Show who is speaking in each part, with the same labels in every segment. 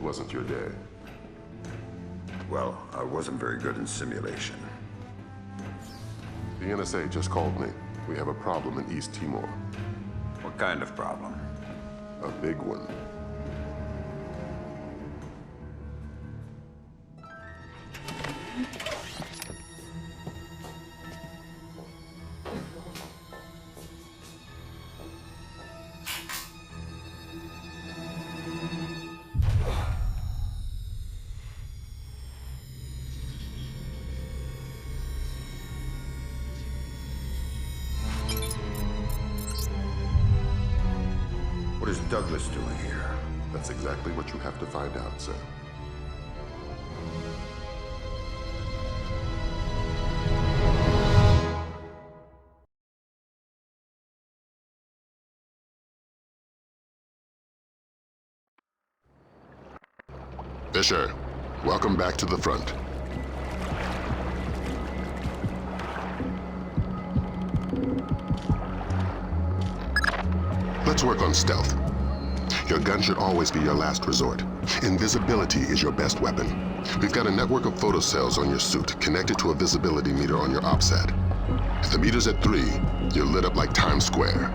Speaker 1: wasn't your day.
Speaker 2: Well, I wasn't very good in simulation.
Speaker 1: The NSA just called me. We have a problem in East Timor.
Speaker 2: What kind of problem?
Speaker 1: A big one.
Speaker 2: What is Douglas doing here?
Speaker 1: That's exactly what you have to find out, sir. Fisher, welcome back to the front. Let's work on stealth. Your gun should always be your last resort. Invisibility is your best weapon. We've got a network of photocells on your suit connected to a visibility meter on your OPSAT. If the meter's at 3, you're lit up like Times Square.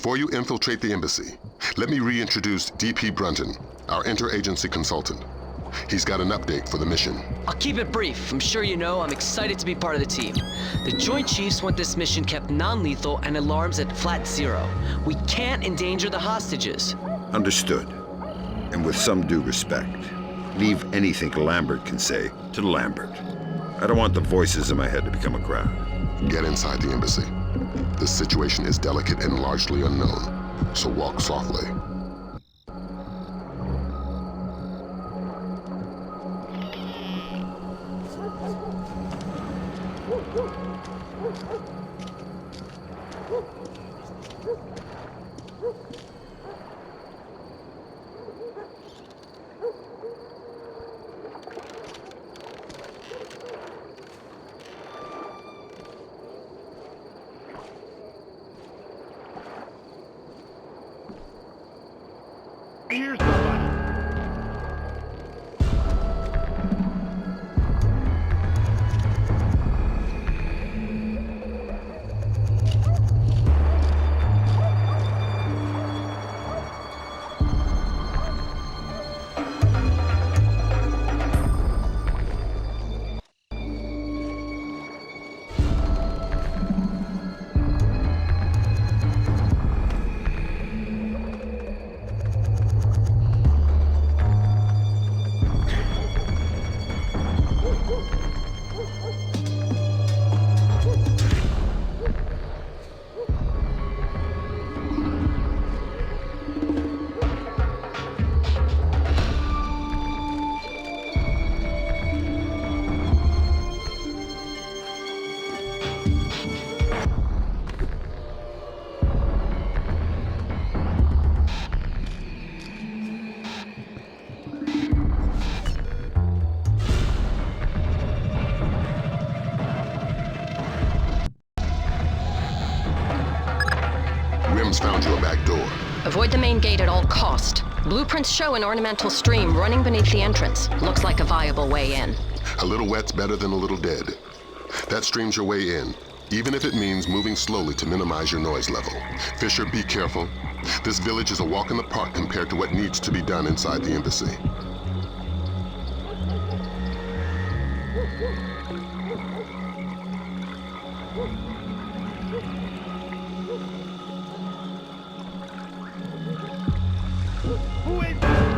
Speaker 1: Before you infiltrate the embassy, let me reintroduce D.P. Brunton, our interagency consultant. He's got an update for the mission.
Speaker 3: I'll keep it brief. I'm sure you know I'm excited to be part of the team. The Joint Chiefs want this mission kept non-lethal and alarms at flat 0. We can't endanger the hostages.
Speaker 2: Understood. And with some due respect, leave anything Lambert can say to Lambert. I don't want the voices in my head to become a crowd.
Speaker 1: Get inside the embassy. The situation is delicate and largely unknown, so walk softly.
Speaker 4: Here's the button.
Speaker 1: Team's found you a back door.
Speaker 5: Avoid the main gate at all cost. Blueprints show an ornamental stream running beneath the entrance. Looks like a viable way in.
Speaker 1: A little wet's better than a little dead. That stream's your way in, even if it means moving slowly to minimize your noise level. Fisher, be careful. This village is a walk in the park compared to what needs to be done inside the embassy.
Speaker 4: Who is that?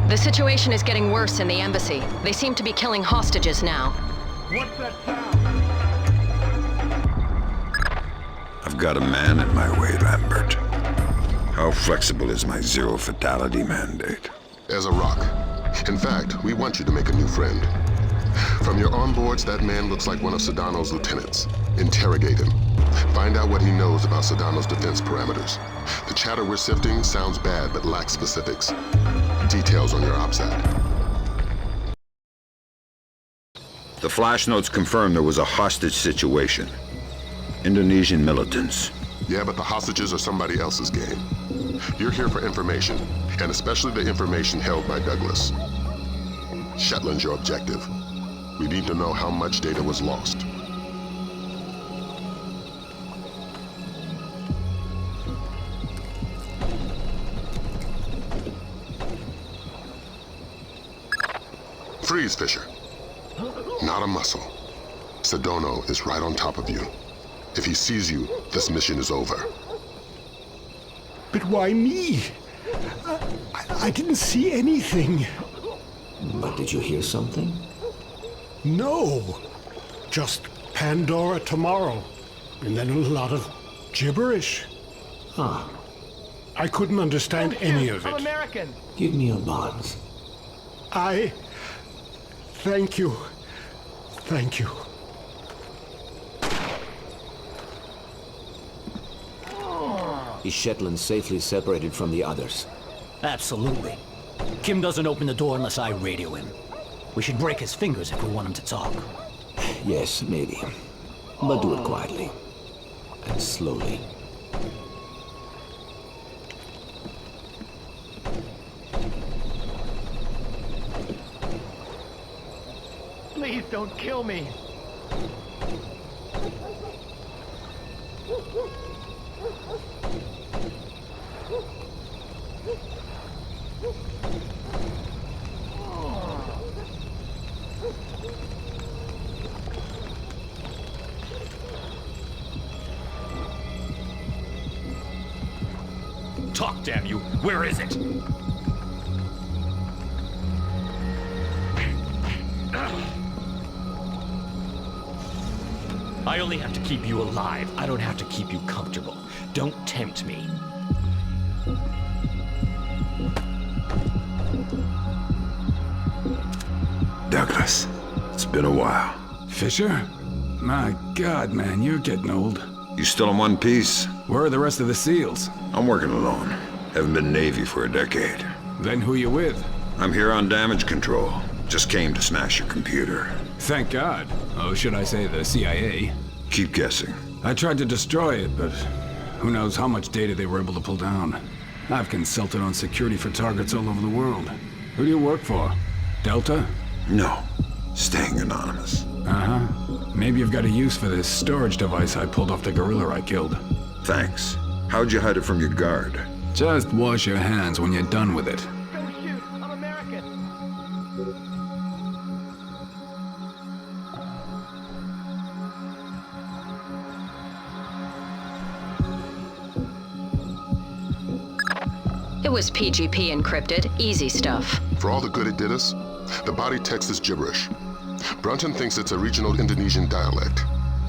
Speaker 5: The situation is getting worse in the embassy. They seem to be killing hostages now.
Speaker 4: What's that sound?
Speaker 2: I've got a man in my way, Lambert. How flexible is my zero fatality mandate?
Speaker 1: As a rock. In fact, we want you to make a new friend. From your onboards, that man looks like one of Sedano's lieutenants. Interrogate him. Find out what he knows about Sedano's defense parameters. The chatter we're sifting sounds bad but lacks specifics. Details on your OPSAT.
Speaker 2: The flash notes confirm there was a hostage situation. Indonesian militants.
Speaker 1: Yeah, but the hostages are somebody else's game. You're here for information, and especially the information held by Douglas. Shetland's your objective. We need to know how much data was lost. Freeze, Fisher. Not a muscle. Sedano is right on top of you. If he sees you, this mission is over.
Speaker 6: But why me? I didn't see anything.
Speaker 7: But did you hear something?
Speaker 6: No. Just Pandora tomorrow. And then a lot of gibberish.
Speaker 7: Huh.
Speaker 6: I couldn't understand any of
Speaker 4: I'm
Speaker 6: it.
Speaker 4: American.
Speaker 7: Give me your bonds.
Speaker 6: Thank you. Thank you.
Speaker 7: Is Shetland safely separated from the others?
Speaker 8: Absolutely. Kim doesn't open the door unless I radio him. We should break his fingers if we want him to talk.
Speaker 7: Yes, maybe. But do it quietly. And slowly.
Speaker 4: Please don't kill me.
Speaker 9: Talk, damn you! Where is it? I only have to keep you alive. I don't have to keep you comfortable. Don't tempt me.
Speaker 2: Douglas, it's been a while.
Speaker 10: Fisher? My God, man, you're getting old.
Speaker 2: You still in one piece?
Speaker 10: Where are the rest of the SEALs?
Speaker 2: I'm working alone. Haven't been Navy for a decade.
Speaker 10: Then who you with?
Speaker 2: I'm here on damage control. Just came to smash your computer.
Speaker 10: Thank God. Oh, should I say the CIA?
Speaker 2: Keep guessing.
Speaker 10: I tried to destroy it, but who knows how much data they were able to pull down. I've consulted on security for targets all over the world. Who do you work for? Delta?
Speaker 2: No. Staying anonymous.
Speaker 10: Uh-huh. Maybe you've got a use for this storage device I pulled off the gorilla I killed.
Speaker 2: Thanks. How'd you hide it from your guard?
Speaker 10: Just wash your hands when you're done with it.
Speaker 4: Don't shoot. I'm American.
Speaker 5: It was PGP encrypted. Easy stuff.
Speaker 1: For all the good it did us, the body text is gibberish. Brunton thinks it's a regional Indonesian dialect.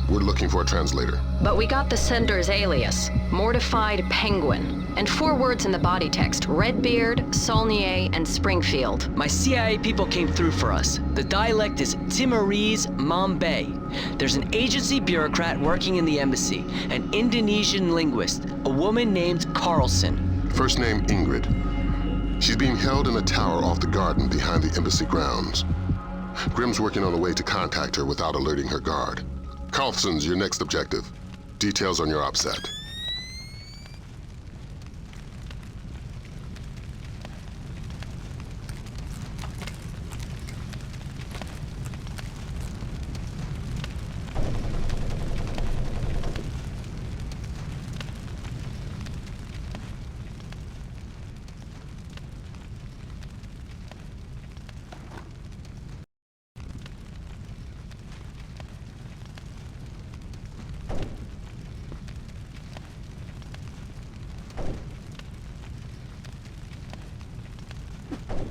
Speaker 1: We're looking for a translator.
Speaker 5: But we got the sender's alias, Mortified Penguin, and 4 words in the body text: Redbeard, Saulnier, and Springfield.
Speaker 3: My CIA people came through for us. The dialect is Timorese Mombay. There's an agency bureaucrat working in the embassy, an Indonesian linguist, a woman named Carlson.
Speaker 1: First name Ingrid. She's being held in a tower off the garden behind the embassy grounds. Grimm's working on a way to contact her without alerting her guard. Carlson's your next objective. Details on your OPSAT.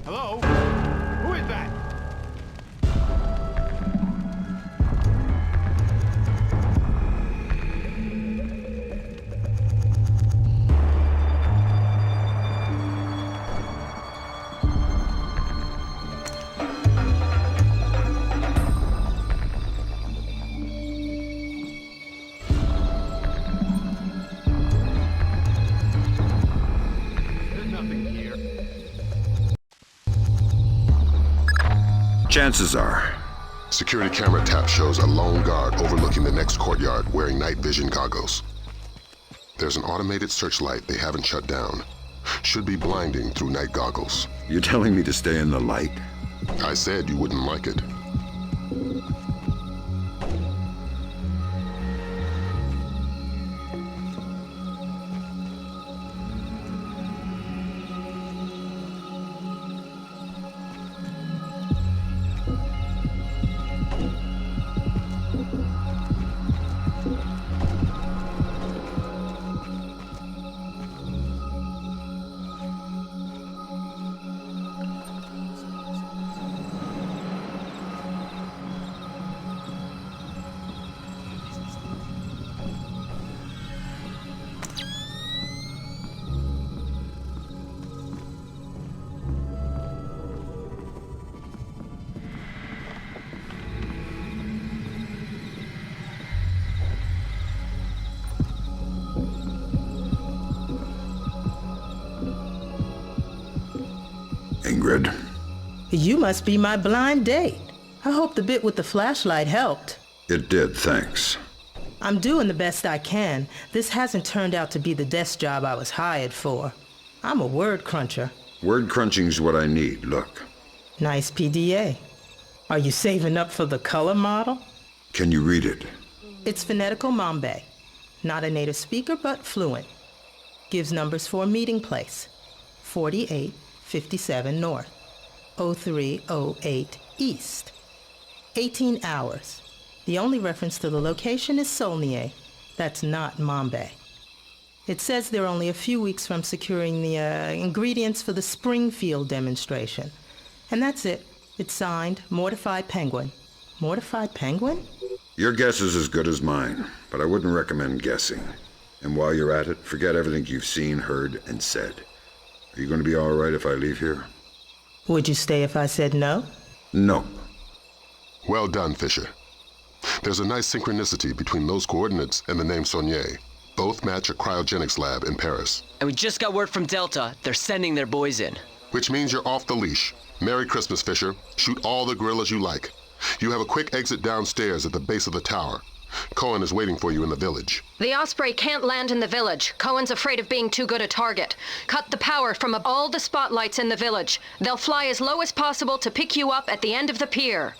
Speaker 4: Hello? Who is that? There's nothing here.
Speaker 2: Chances are.
Speaker 1: Security camera tap shows a lone guard overlooking the next courtyard wearing night vision goggles. There's an automated searchlight they haven't shut down. Should be blinding through night goggles.
Speaker 2: You're telling me to stay in the light?
Speaker 1: I said you wouldn't like it.
Speaker 2: Ingrid.
Speaker 11: You must be my blind date. I hope the bit with the flashlight helped.
Speaker 2: It did, thanks.
Speaker 11: I'm doing the best I can. This hasn't turned out to be the desk job I was hired for. I'm a word cruncher.
Speaker 2: Word crunching's what I need, look.
Speaker 11: Nice PDA. Are you saving up for the color model?
Speaker 2: Can you read it?
Speaker 11: It's phonetical Mombay. Not a native speaker, but fluent. Gives numbers for a meeting place. 4857 North, 0308 East. 18 hours. The only reference to the location is Saulnier. That's not Mombay. It says they're only a few weeks from securing the ingredients for the Springfield demonstration. And that's it. It's signed, Mortified Penguin. Mortified Penguin?
Speaker 2: Your guess is as good as mine, but I wouldn't recommend guessing. And while you're at it, forget everything you've seen, heard, and said. Are you going to be all right if I leave here?
Speaker 11: Would you stay if I said no?
Speaker 2: No.
Speaker 1: Well done, Fisher. There's a nice synchronicity between those coordinates and the name Saulnier. Both match a cryogenics lab in Paris.
Speaker 3: And we just got word from Delta. They're sending their boys in.
Speaker 1: Which means you're off the leash. Merry Christmas, Fisher. Shoot all the gorillas you like. You have a quick exit downstairs at the base of the tower. Cohen is waiting for you in the village.
Speaker 5: The Osprey can't land in the village. Cohen's afraid of being too good a target. Cut the power from all the spotlights in the village. They'll fly as low as possible to pick you up at the end of the pier.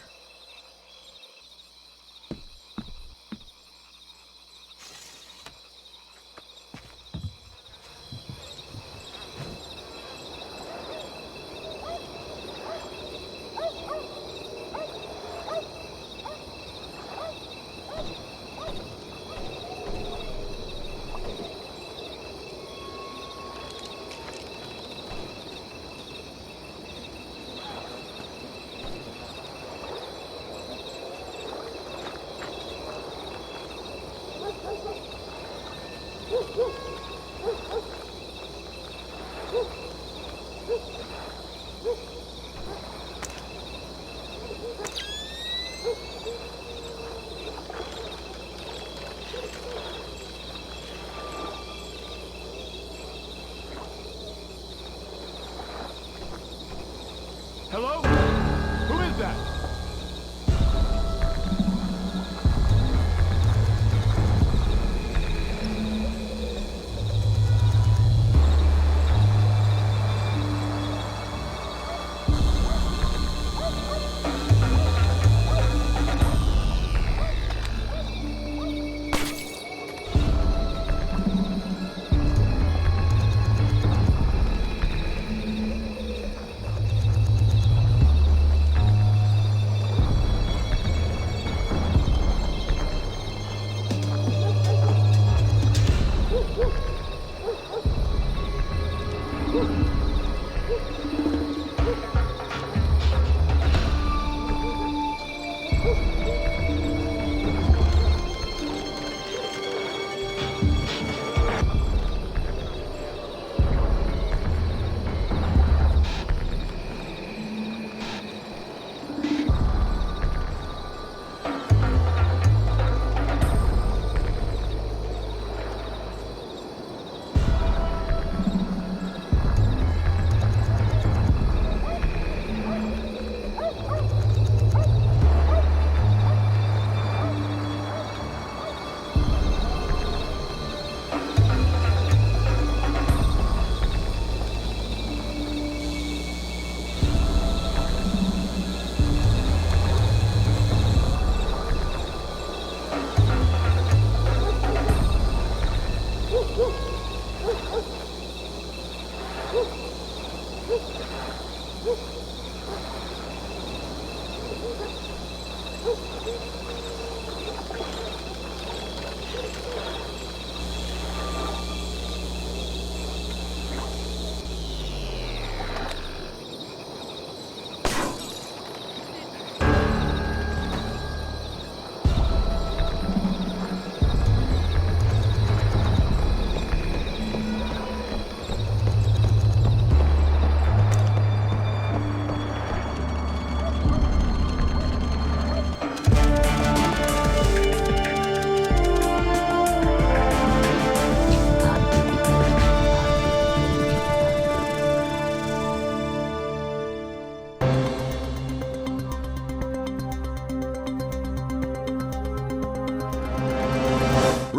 Speaker 4: is that?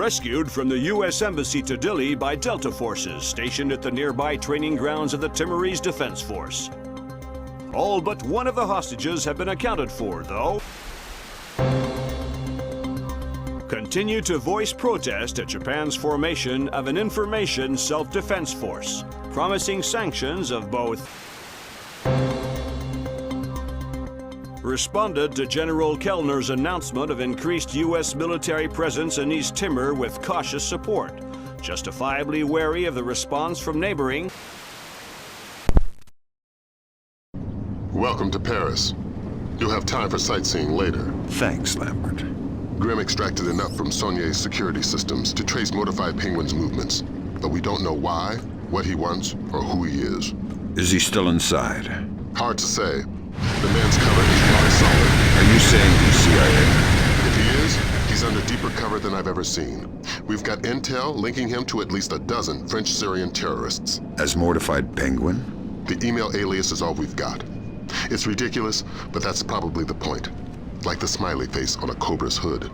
Speaker 12: Rescued from the U.S. Embassy to Dili by Delta forces stationed at the nearby training grounds of the Timorese Defense Force. All but one of the hostages have been accounted for, though. Continue to voice protest at Japan's formation of an information self-defense force, promising sanctions of both. Responded to General Kellner's announcement of increased U.S. military presence in East Timor with cautious support, justifiably wary of the response from neighboring.
Speaker 1: Welcome to Paris. You'll have time for sightseeing later.
Speaker 2: Thanks, Lambert.
Speaker 1: Grim extracted enough from Saulnier's security systems to trace Modified Penguin's movements, but we don't know why, what he wants, or who he is.
Speaker 2: Is he still inside?
Speaker 1: Hard to say. The man's cover is rock solid.
Speaker 2: Are you saying he's CIA?
Speaker 1: If he is, he's under deeper cover than I've ever seen. We've got intel linking him to at least a dozen French-Syrian terrorists.
Speaker 2: As Mortified Penguin?
Speaker 1: The email alias is all we've got. It's ridiculous, but that's probably the point. Like the smiley face on a cobra's hood.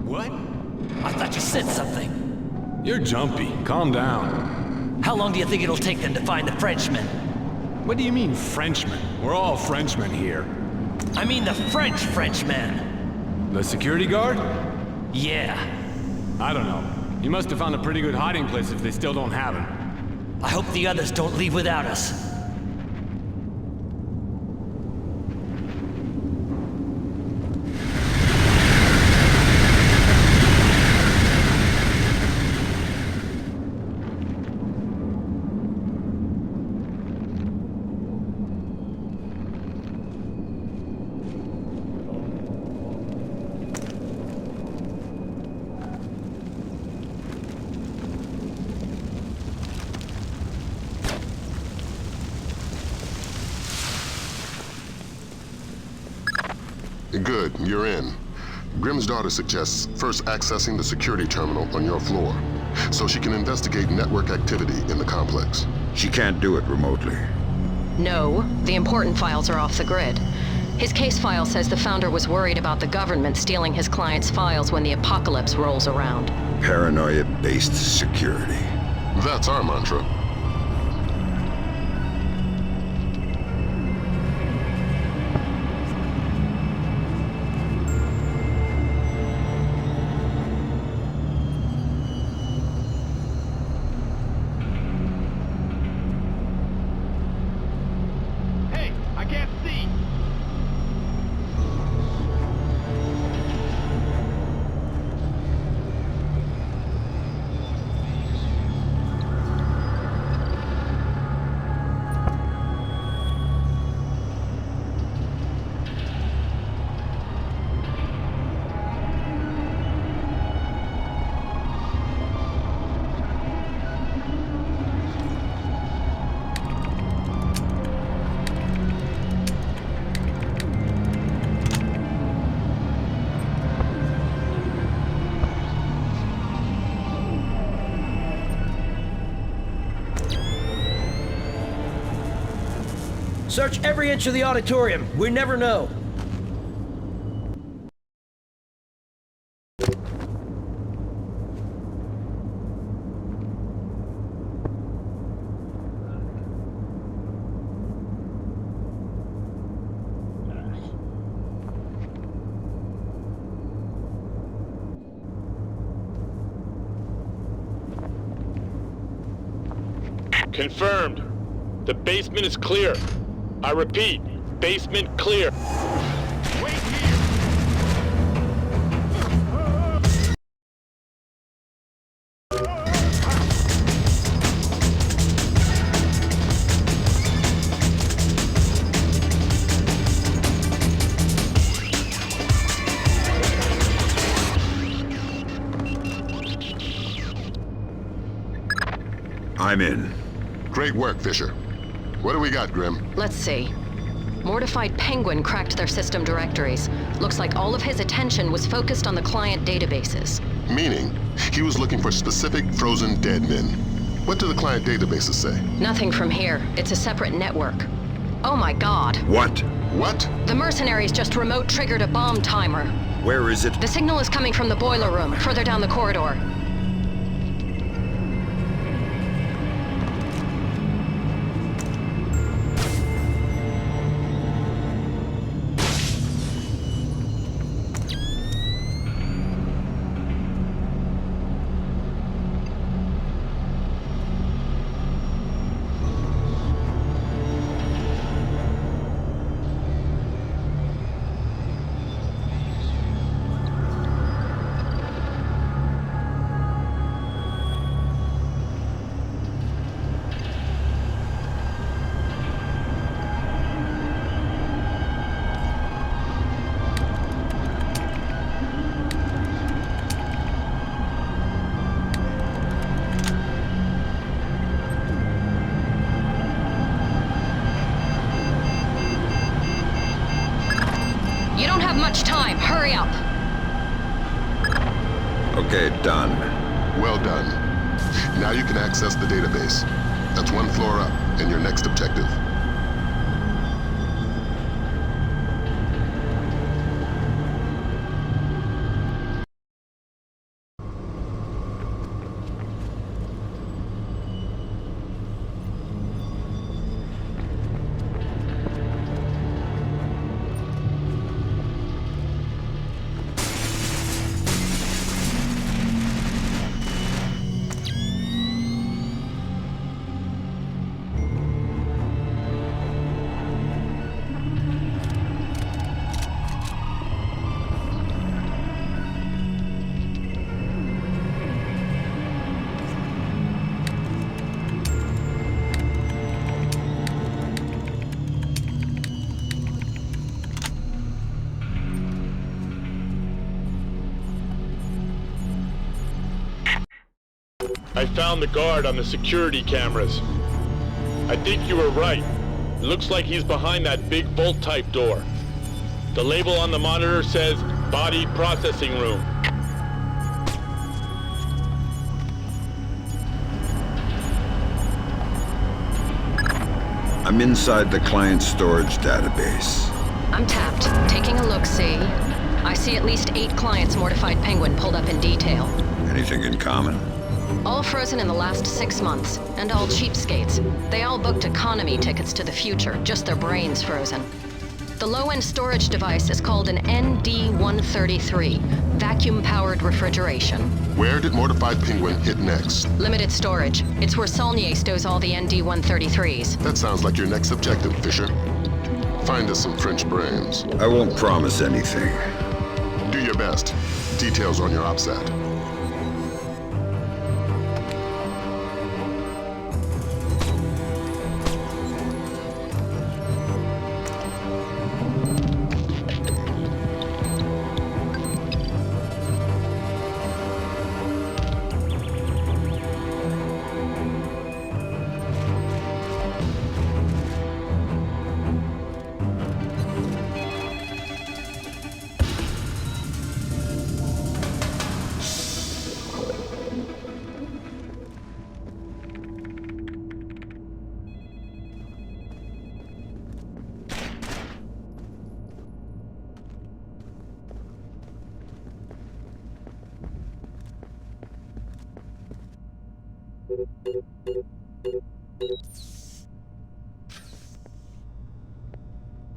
Speaker 8: What? I thought you said something.
Speaker 10: You're jumpy. Calm down.
Speaker 8: How long do you think it'll take them to find the Frenchman?
Speaker 10: What do you mean, Frenchmen? We're all Frenchmen here.
Speaker 8: I mean the Frenchman.
Speaker 10: The security guard?
Speaker 8: Yeah.
Speaker 10: I don't know. You must have found a pretty good hiding place if they still don't have him.
Speaker 8: I hope the others don't leave without us.
Speaker 1: Good, you're in. Grimm's daughter suggests first accessing the security terminal on your floor, so she can investigate network activity in the complex.
Speaker 2: She can't do it remotely.
Speaker 5: No, the important files are off the grid. His case file says the founder was worried about the government stealing his client's files when the apocalypse rolls around.
Speaker 2: Paranoia-based security.
Speaker 1: That's our mantra.
Speaker 4: Hey, I can't see.
Speaker 13: Search every inch of the auditorium. We never know.
Speaker 14: Confirmed. The basement is clear. I repeat, basement clear.
Speaker 4: Wait here.
Speaker 2: I'm in.
Speaker 1: Great work, Fisher. What do we got, Grimm?
Speaker 5: Let's see. Mortified Penguin cracked their system directories. Looks like all of his attention was focused on the client databases.
Speaker 1: Meaning, he was looking for specific frozen dead men. What do the client databases say?
Speaker 5: Nothing from here. It's a separate network. Oh my god.
Speaker 2: What?
Speaker 1: What?
Speaker 5: The mercenaries just remote triggered a bomb timer.
Speaker 2: Where is it?
Speaker 5: The signal is coming from the boiler room, further down the corridor. You don't have much time. Hurry up.
Speaker 2: Okay, done.
Speaker 1: Well done. Now you can access the database. That's one floor up, and your next objective.
Speaker 14: I found the guard on the security cameras. I think you were right. It looks like he's behind that big vault-type door. The label on the monitor says Body Processing Room.
Speaker 2: I'm inside the client storage database.
Speaker 5: I'm tapped. Taking a look-see. I see at least 8 clients Mortified Penguin pulled up in detail.
Speaker 2: Anything in common?
Speaker 5: All frozen in the last 6 months, and all cheapskates. They all booked economy tickets to the future, just their brains frozen. The low-end storage device is called an ND-133, vacuum-powered refrigeration.
Speaker 1: Where did Mortified Penguin hit next?
Speaker 5: Limited storage. It's where Saulnier stows all the ND-133s.
Speaker 1: That sounds like your next objective, Fisher. Find us some French brains.
Speaker 2: I won't promise anything.
Speaker 1: Do your best. Details on your OPSAT.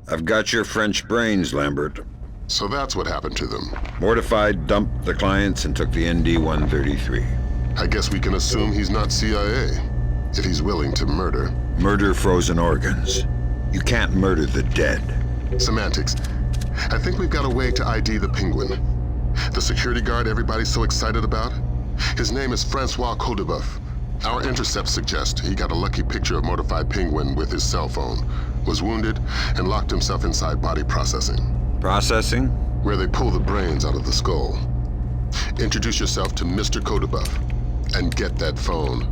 Speaker 2: I've got your French brains, Lambert.
Speaker 1: So that's what happened to them.
Speaker 2: Mortified dumped the clients and took the ND-133.
Speaker 1: I guess we can assume he's not CIA, if he's willing to murder.
Speaker 2: Murder frozen organs. You can't murder the dead.
Speaker 1: Semantics. I think we've got a way to ID the Penguin. The security guard everybody's so excited about? His name is Francois Codebeuf. Our intercepts suggest he got a lucky picture of Mortified Penguin with his cell phone, was wounded, and locked himself inside body processing.
Speaker 2: Processing?
Speaker 1: Where they pull the brains out of the skull. Introduce yourself to Mr. Codebeuf, and get that phone.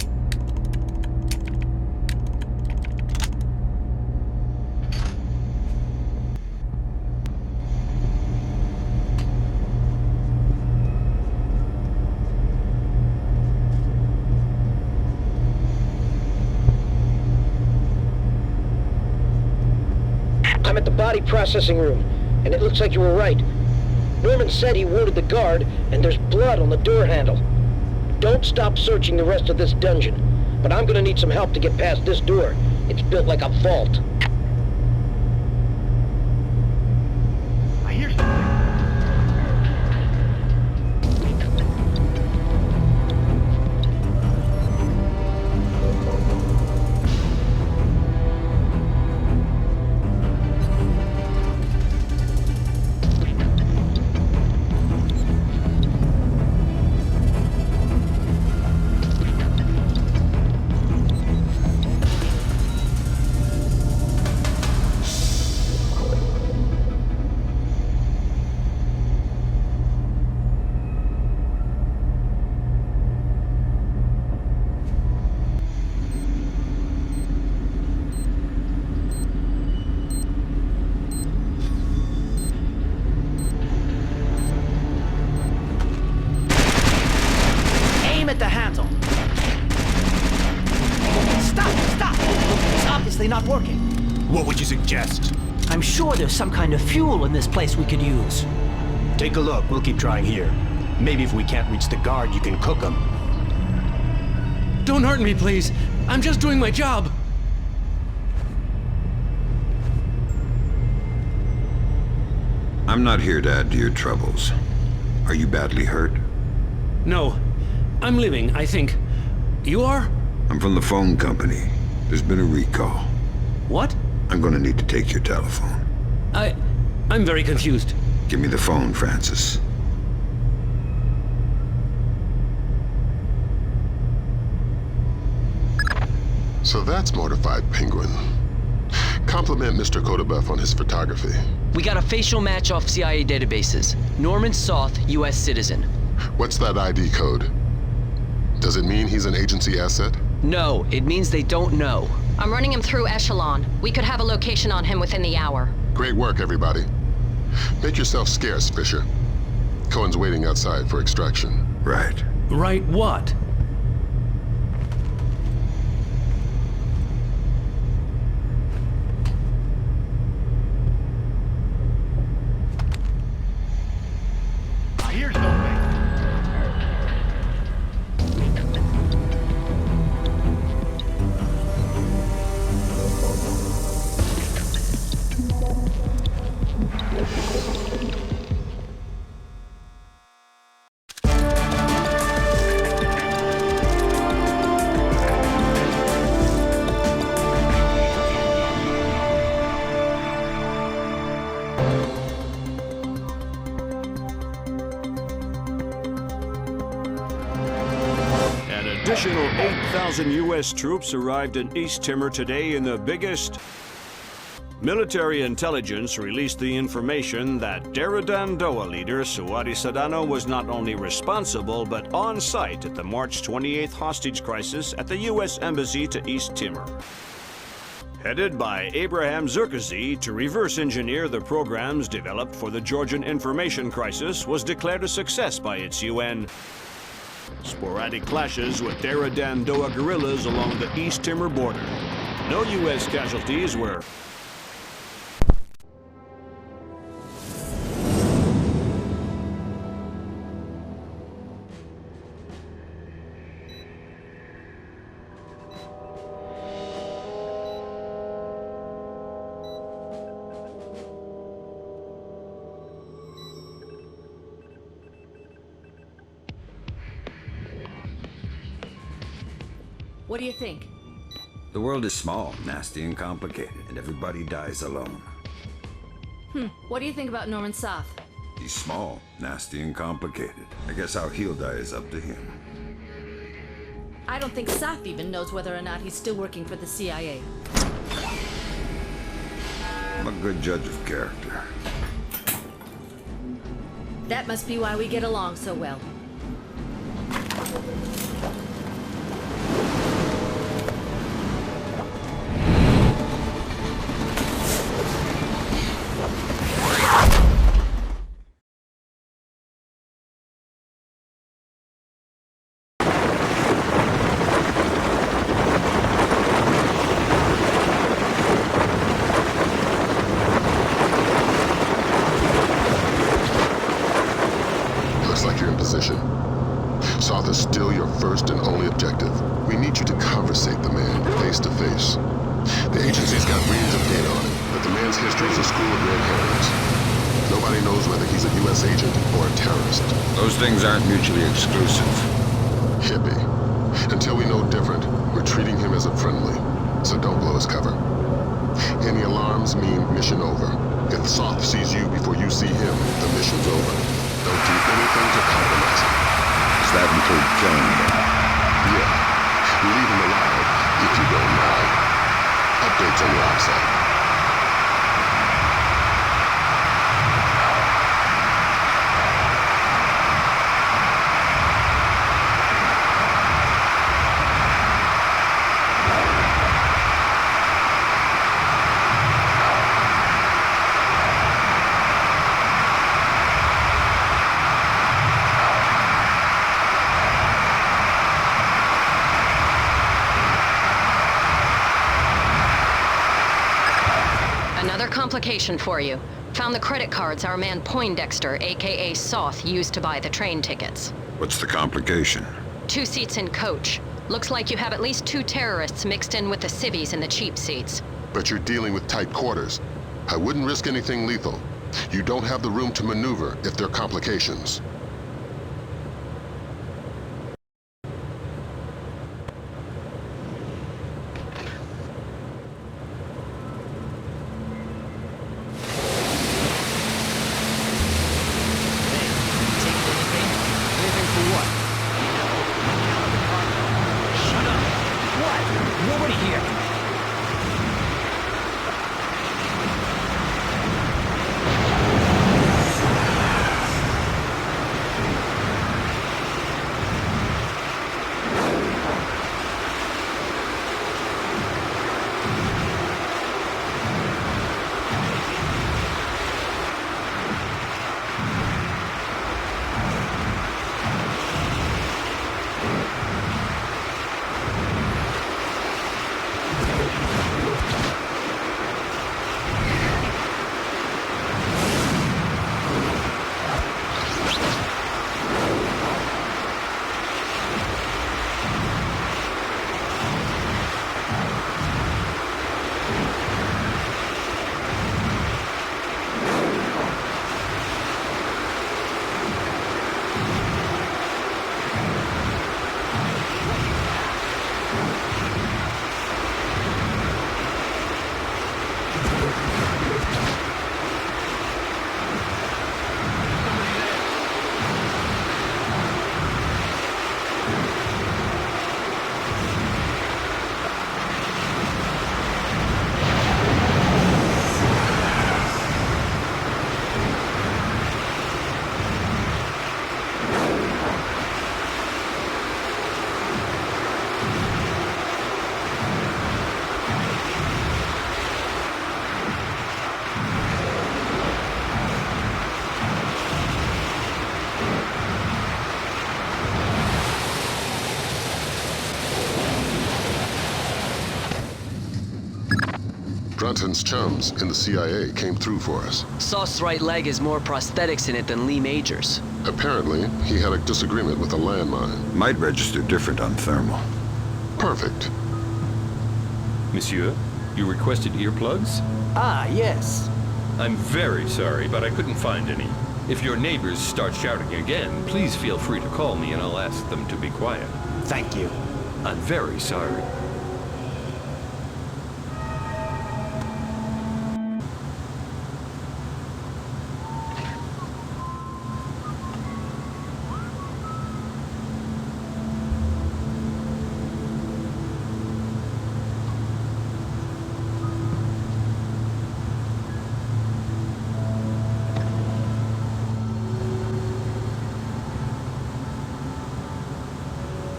Speaker 13: I'm at the body processing room, and it looks like you were right. Norman said he wounded the guard, and there's blood on the door handle. Don't stop searching the rest of this dungeon, but I'm gonna need some help to get past this door. It's built like a vault.
Speaker 4: I hear something.
Speaker 8: At the handle. Stop! It's obviously not working.
Speaker 15: What would you suggest?
Speaker 8: I'm sure there's some kind of fuel in this place we could use.
Speaker 15: Take a look. We'll keep trying here. Maybe if we can't reach the guard, you can cook him.
Speaker 16: Don't hurt me, please. I'm just doing my job.
Speaker 2: I'm not here to add to your troubles. Are you badly hurt?
Speaker 16: No. I'm living, I think. You are?
Speaker 2: I'm from the phone company. There's been a recall.
Speaker 16: What?
Speaker 2: I'm gonna need to take your telephone.
Speaker 16: I'm very confused.
Speaker 2: Give me the phone, Francis.
Speaker 1: So that's Mortified Penguin. Compliment Mr. Codebeuf on his photography.
Speaker 3: We got a facial match off CIA databases. Norman Soth, U.S. citizen.
Speaker 1: What's that ID code? Does it mean he's an agency asset?
Speaker 3: No, it means they don't know.
Speaker 5: I'm running him through Echelon. We could have a location on him within the hour.
Speaker 1: Great work, everybody. Make yourself scarce, Fisher. Cohen's waiting outside for extraction.
Speaker 2: Right.
Speaker 16: Right what?
Speaker 4: I hear something.
Speaker 12: Additional 8,000 U.S. troops arrived in East Timor today in the biggest... Military intelligence released the information that Daradandoa leader Suwari Sadano was not only responsible but on site at the March 28th hostage crisis at the U.S. Embassy to East Timor. Headed by Abraham Zerkazy to reverse engineer the programs developed for the Georgian information crisis, was declared a success by its UN. Sporadic clashes with Daradandoa guerrillas along the East Timor border. No U.S. casualties were...
Speaker 17: What do you think?
Speaker 2: The world is small, nasty, and complicated, and everybody dies alone.
Speaker 17: What do you think about Norman Soth?
Speaker 2: He's small, nasty, and complicated. I guess how he'll die is up to him.
Speaker 17: I don't think Soth even knows whether or not he's still working for the CIA.
Speaker 2: I'm a good judge of character.
Speaker 17: That must be why we get along so well.
Speaker 1: Soth is still your first and only objective. We need you to conversate the man, face to face. The agency's got reams of data on him, but the man's history is a school of red herrings. Nobody knows whether he's a U.S. agent or a terrorist.
Speaker 2: Those things aren't mutually exclusive.
Speaker 1: Hippie. Until we know different, we're treating him as a friendly, so don't blow his cover. Any alarms mean mission over. If Soth sees you before you see him, the mission's over. Don't do anything to compromise him.
Speaker 2: Does that include killing him?
Speaker 1: Yeah. Leave him alive if you don't mind. Updates on your outside.
Speaker 5: Complication for you. Found the credit cards our man Poindexter, aka Soth, used to buy the train tickets.
Speaker 2: What's the complication?
Speaker 5: 2 seats in coach. Looks like you have at least 2 terrorists mixed in with the civvies in the cheap seats.
Speaker 1: But you're dealing with tight quarters. I wouldn't risk anything lethal. You don't have the room to maneuver if there are complications. Brunton's chums in the CIA came through for us.
Speaker 3: Sauce's right leg has more prosthetics in it than Lee Major's.
Speaker 1: Apparently, he had a disagreement with a landmine.
Speaker 2: Might register different on thermal.
Speaker 1: Perfect.
Speaker 18: Monsieur, you requested earplugs?
Speaker 8: Ah, yes.
Speaker 18: I'm very sorry, but I couldn't find any. If your neighbors start shouting again, please feel free to call me and I'll ask them to be quiet.
Speaker 15: Thank you.
Speaker 18: I'm very sorry.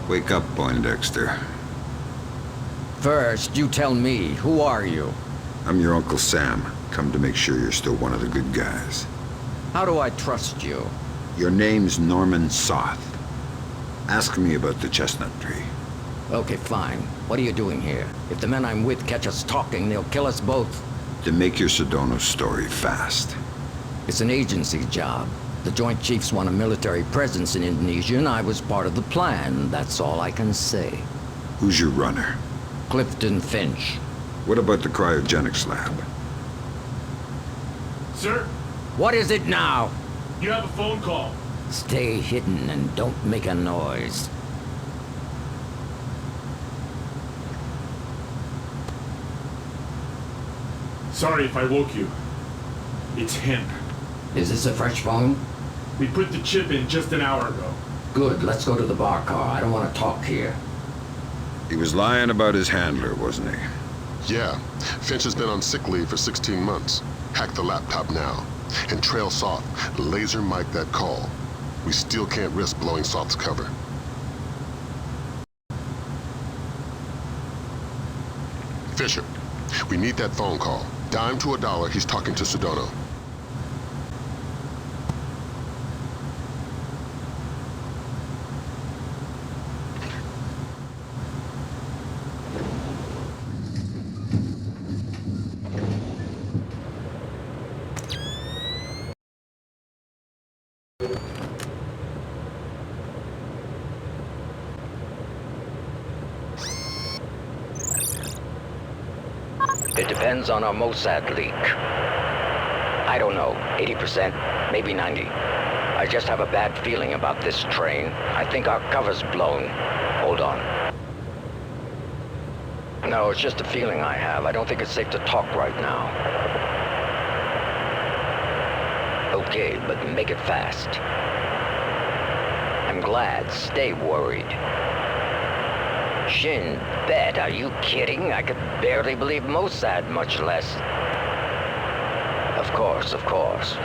Speaker 2: Wake up, Poindexter.
Speaker 19: First, you tell me, who are you?
Speaker 2: I'm your Uncle Sam. Come to make sure you're still one of the good guys.
Speaker 19: How do I trust you?
Speaker 2: Your name's Norman Soth. Ask me about the chestnut tree.
Speaker 19: Okay, fine. What are you doing here? If the men I'm with catch us talking, they'll kill us both.
Speaker 2: To make your Sedona story fast.
Speaker 19: It's an agency job. The Joint Chiefs want a military presence in Indonesia, and I was part of the plan. That's all I can say.
Speaker 2: Who's your runner?
Speaker 19: Clifton Finch.
Speaker 2: What about the cryogenics lab?
Speaker 14: Sir?
Speaker 19: What is it now?
Speaker 14: You have a phone call.
Speaker 19: Stay hidden and don't make a noise.
Speaker 14: Sorry if I woke you. It's him.
Speaker 19: Is this a fresh phone?
Speaker 14: We put the chip in just an hour ago.
Speaker 19: Good, let's go to the bar car. I don't want to talk here.
Speaker 2: He was lying about his handler, wasn't he?
Speaker 1: Yeah. Finch has been on sick leave for 16 months. Hack the laptop now. And trail Soth. Laser mic that call. We still can't risk blowing Soth's cover. Fisher, we need that phone call. Dime to $1, he's talking to Sedona.
Speaker 19: It depends on our Mossad leak. I don't know, 80%, maybe 90. I just have a bad feeling about this train. I think our cover's blown. Hold on. No, it's just a feeling I have. I don't think it's safe to talk right now. Okay, but make it fast. I'm glad. Stay worried. Shin Bet, are you kidding? I could barely believe Mossad, much less. Of course, of course.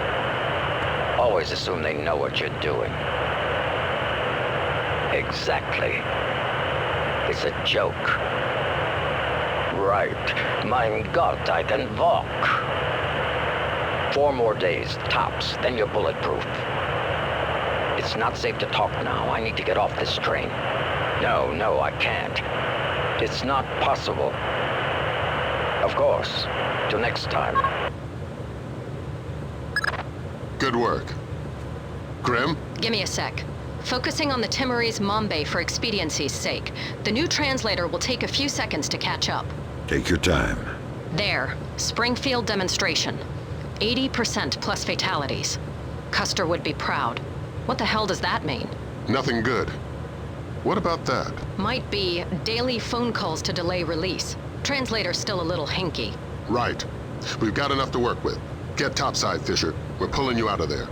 Speaker 19: Always assume they know what you're doing. Exactly. It's a joke. Right. Mein Gott, I can walk. 4 more days, tops, then you're bulletproof. It's not safe to talk now. I need to get off this train. No, I can't. It's not possible. Of course. Till next time.
Speaker 1: Good work. Grim?
Speaker 5: Give me a sec. Focusing on the Timorese Mambe for expediency's sake. The new translator will take a few seconds to catch up.
Speaker 2: Take your time.
Speaker 5: There. Springfield demonstration. 80% plus fatalities. Custer would be proud. What the hell does that mean?
Speaker 1: Nothing good. What about that?
Speaker 5: Might be daily phone calls to delay release. Translator's still a little hinky.
Speaker 1: Right. We've got enough to work with. Get topside, Fisher. We're pulling you out of there.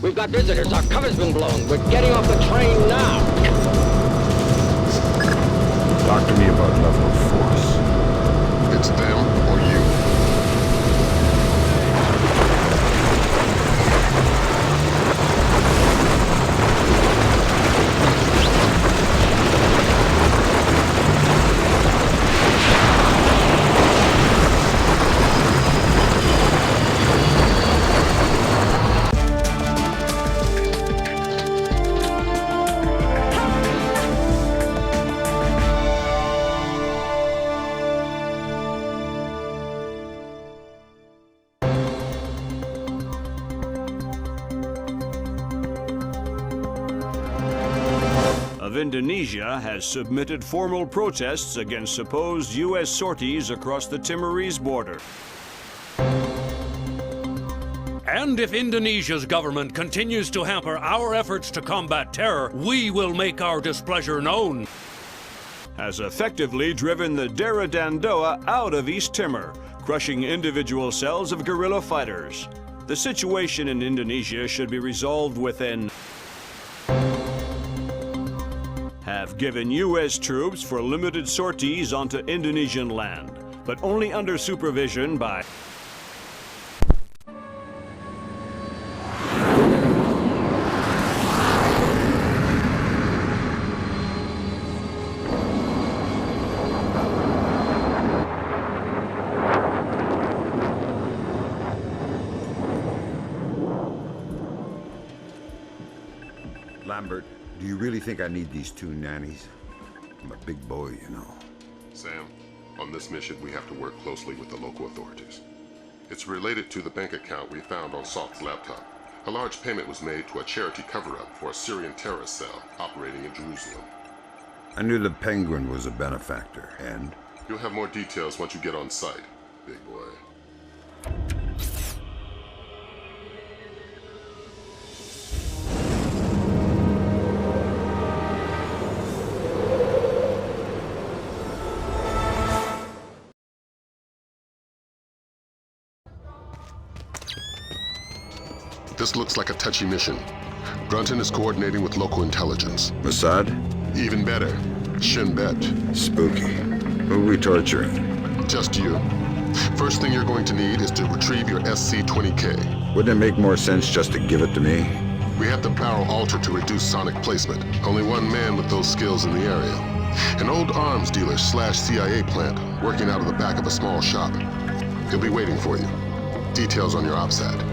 Speaker 19: We've got visitors. Our cover's been blown. We're getting off the train now.
Speaker 2: Talk to me about level of force.
Speaker 1: It's them or you.
Speaker 12: of Indonesia has submitted formal protests against supposed U.S. sorties across the Timorese border.
Speaker 16: And if Indonesia's government continues to hamper our efforts to combat terror, we will make our displeasure known.
Speaker 12: Has effectively driven the Dera Dandoa out of East Timor, crushing individual cells of guerrilla fighters. The situation in Indonesia should be resolved within. Have given U.S. troops for limited sorties onto Indonesian land, but only under supervision by.
Speaker 2: Lambert, do you really think I need these 2 nannies? I'm a big boy, you know.
Speaker 1: Sam, on this mission we have to work closely with the local authorities. It's related to the bank account we found on Salt's laptop. A large payment was made to a charity cover-up for a Syrian terrorist cell operating in Jerusalem.
Speaker 2: I knew the Penguin was a benefactor, and?
Speaker 1: You'll have more details once you get on site, big boy. This looks like a touchy mission. Brunton is coordinating with local intelligence.
Speaker 2: Mossad?
Speaker 1: Even better, Shin Bet.
Speaker 2: Spooky. Who are we torturing?
Speaker 1: Just you. First thing you're going to need is to retrieve your SC-20K.
Speaker 2: Wouldn't it make more sense just to give it to me?
Speaker 1: We have the barrel altered to reduce sonic placement. Only one man with those skills in the area. An old arms dealer / CIA plant working out of the back of a small shop. He'll be waiting for you. Details on your OPSAT.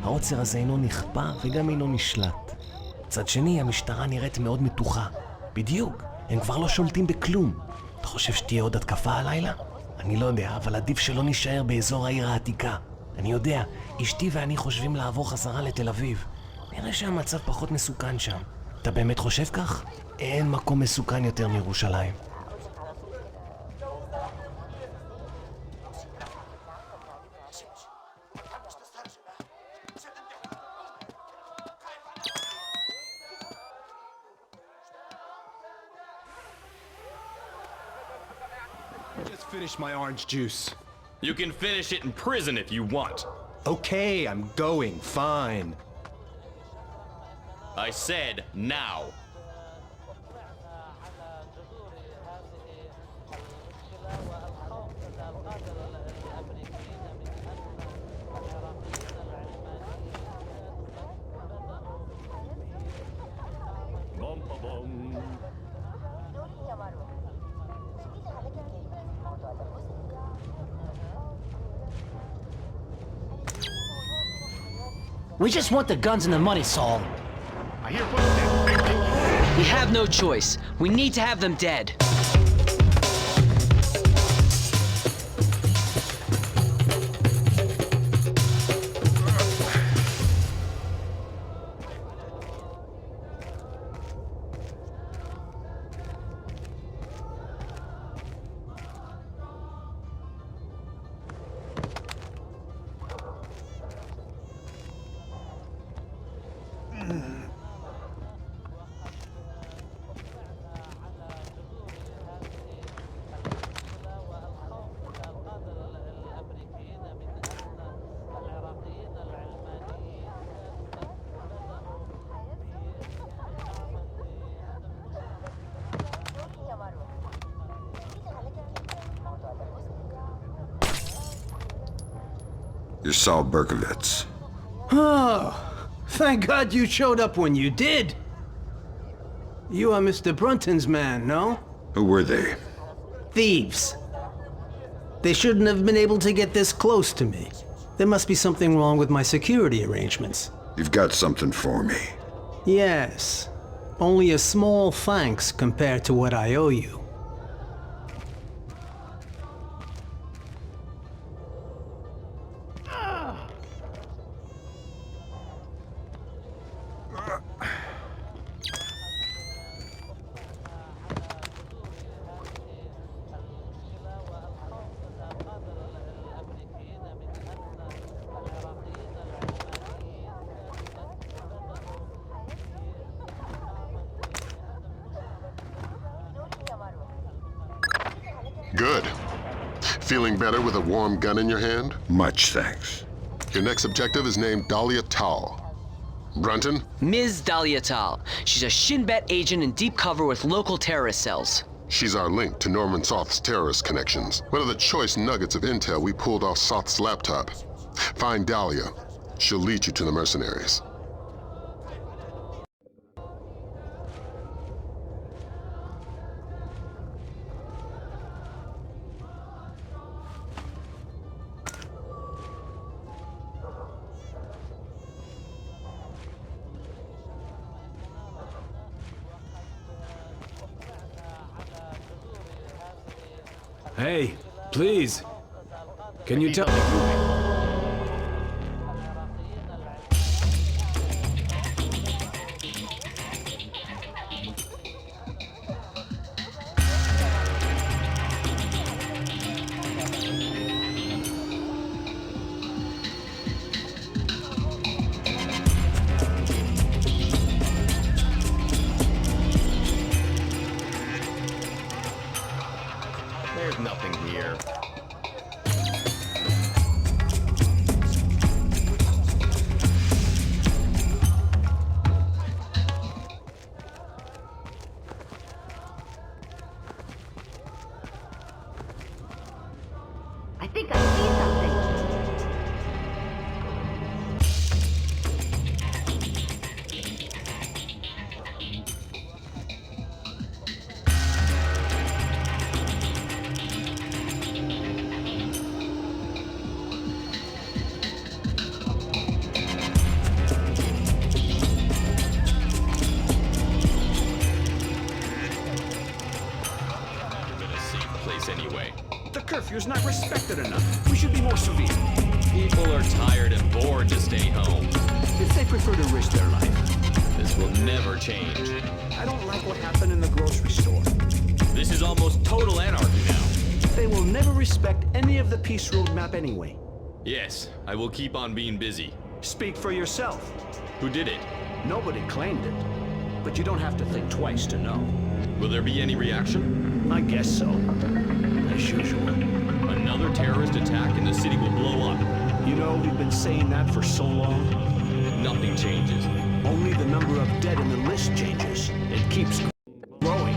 Speaker 7: העוצר הזה אינו נכפה וגם אינו נשלט. מצד שני, המשטרה נראית מאוד מתוחה. בדיוק, הם כבר לא שולטים בכלום. אתה חושב שתהיה עוד התקפה הלילה? אני לא יודע, אבל עדיף שלא נשאר באזור העיר העתיקה. אני יודע, אשתי ואני חושבים לעבור חזרה לתל אביב. נראה שהמצב פחות מסוכן שם. אתה באמת חושב כך? אין מקום מסוכן יותר מירושלים.
Speaker 15: Finish my orange juice.
Speaker 9: You can finish it in prison if you want.
Speaker 15: Okay, I'm going. Fine.
Speaker 9: I said now.
Speaker 8: We just want the guns and the money, Saul.
Speaker 4: I hear footsteps.
Speaker 3: We have no choice. We need to have them dead.
Speaker 2: You're Saul Berkovitz.
Speaker 7: Oh, thank God you showed up when you did. You are Mr. Brunton's man, no?
Speaker 2: Who were they?
Speaker 7: Thieves. They shouldn't have been able to get this close to me. There must be something wrong with my security arrangements.
Speaker 2: You've got something for me.
Speaker 7: Yes. Only a small thanks compared to what I owe you.
Speaker 1: Good. Feeling better with a warm gun in your hand?
Speaker 2: Much thanks.
Speaker 1: Your next objective is named Dahlia Tal. Brunton?
Speaker 3: Ms. Dahlia Tal. She's a Shin Bet agent in deep cover with local terrorist cells.
Speaker 1: She's our link to Norman Soth's terrorist connections. One of the choice nuggets of intel we pulled off Soth's laptop. Find Dahlia. She'll lead you to the mercenaries.
Speaker 10: Hey, please. Can you tell?
Speaker 9: There's nothing here.
Speaker 20: I think I see something.
Speaker 9: Anyway.
Speaker 15: The curfew's not respected enough. We should be more severe.
Speaker 9: People are tired and bored to stay home.
Speaker 15: If they prefer to risk their life.
Speaker 9: This will never change.
Speaker 15: I don't like what happened in the grocery store.
Speaker 9: This is almost total anarchy now.
Speaker 15: They will never respect any of the peace roadmap anyway.
Speaker 9: Yes, I will keep on being busy.
Speaker 15: Speak for yourself.
Speaker 9: Who did it?
Speaker 15: Nobody claimed it. But you don't have to think twice to know.
Speaker 9: Will there be any reaction?
Speaker 15: I guess so. As usual.
Speaker 9: Another terrorist attack and the city will blow up.
Speaker 15: You know, we've been saying that for so long.
Speaker 9: Nothing changes.
Speaker 15: Only the number of dead in the list changes. It keeps growing.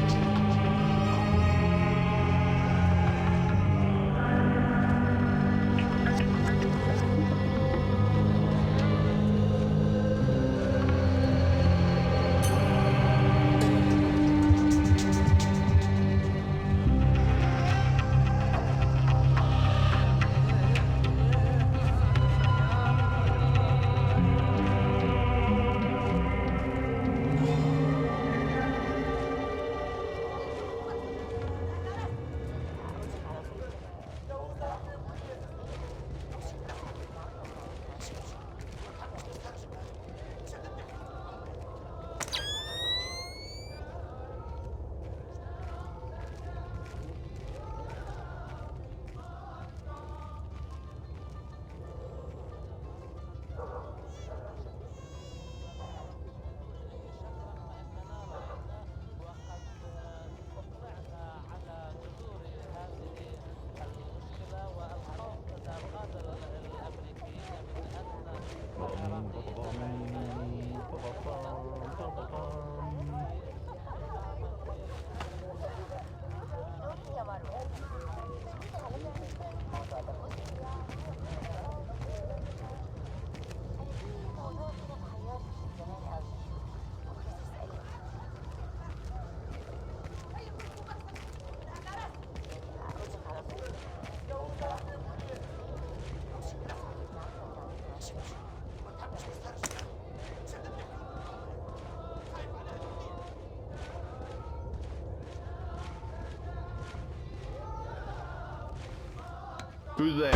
Speaker 4: Through there.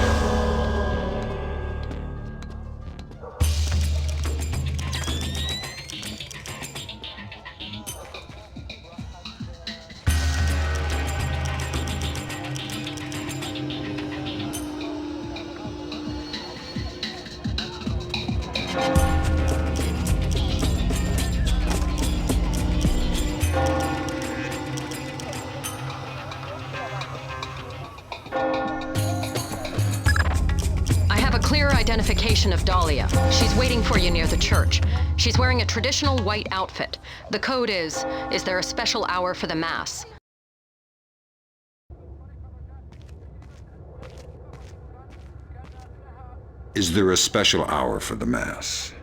Speaker 5: Identification of Dahlia. She's waiting for you near the church. She's wearing a traditional white outfit. The code is there a special hour for the Mass?
Speaker 2: Is there a special hour for the Mass?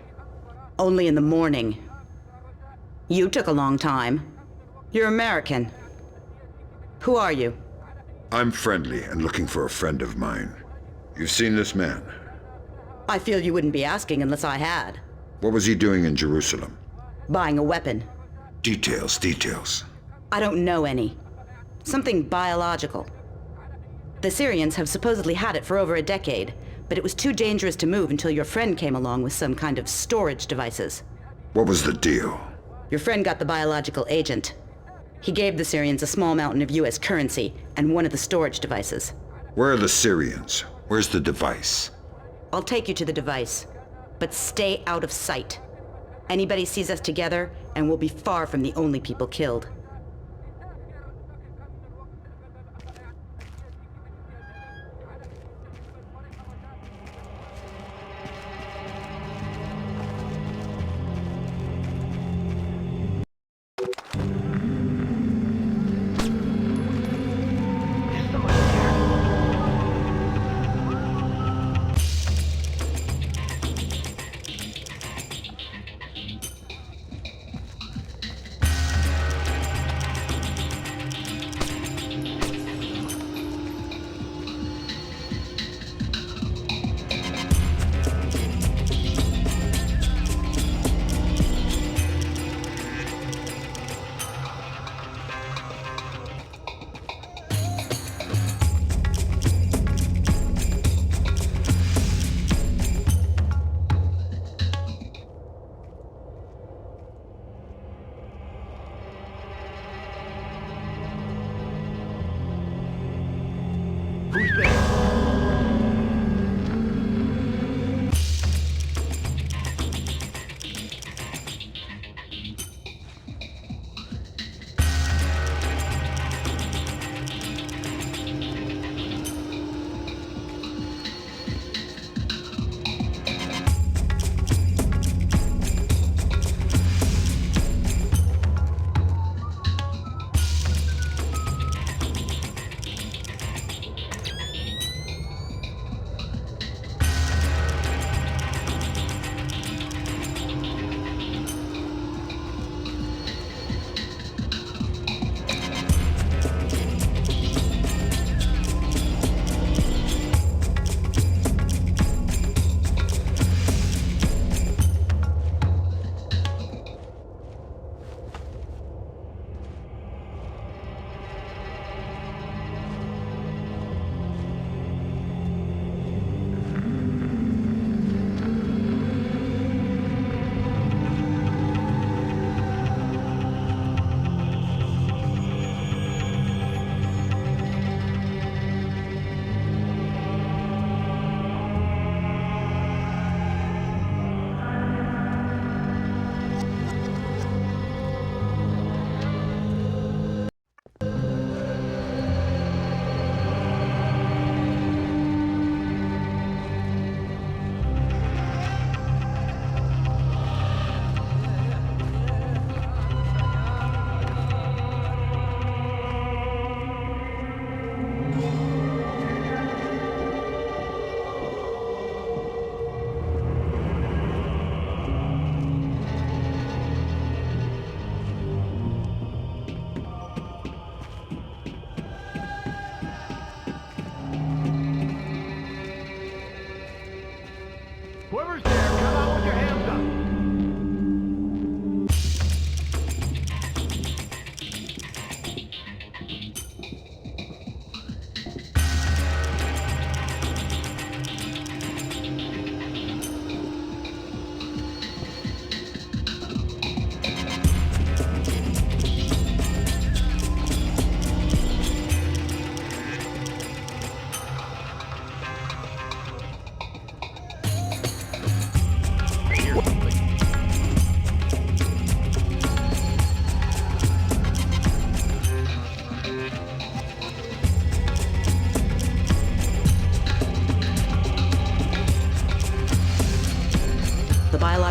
Speaker 20: Only in the morning. You took a long time. You're American. Who are you?
Speaker 2: I'm friendly and looking for a friend of mine. You've seen this man?
Speaker 20: I feel you wouldn't be asking unless I had.
Speaker 2: What was he doing in Jerusalem?
Speaker 20: Buying a weapon.
Speaker 2: Details.
Speaker 20: I don't know any. Something biological. The Syrians have supposedly had it for over a decade, but it was too dangerous to move until your friend came along with some kind of storage devices.
Speaker 2: What was the deal?
Speaker 20: Your friend got the biological agent. He gave the Syrians a small mountain of US currency and one of the storage devices.
Speaker 2: Where are the Syrians? Where's the device?
Speaker 20: I'll take you to the device, but stay out of sight. Anybody sees us together, and we'll be far from the only people killed.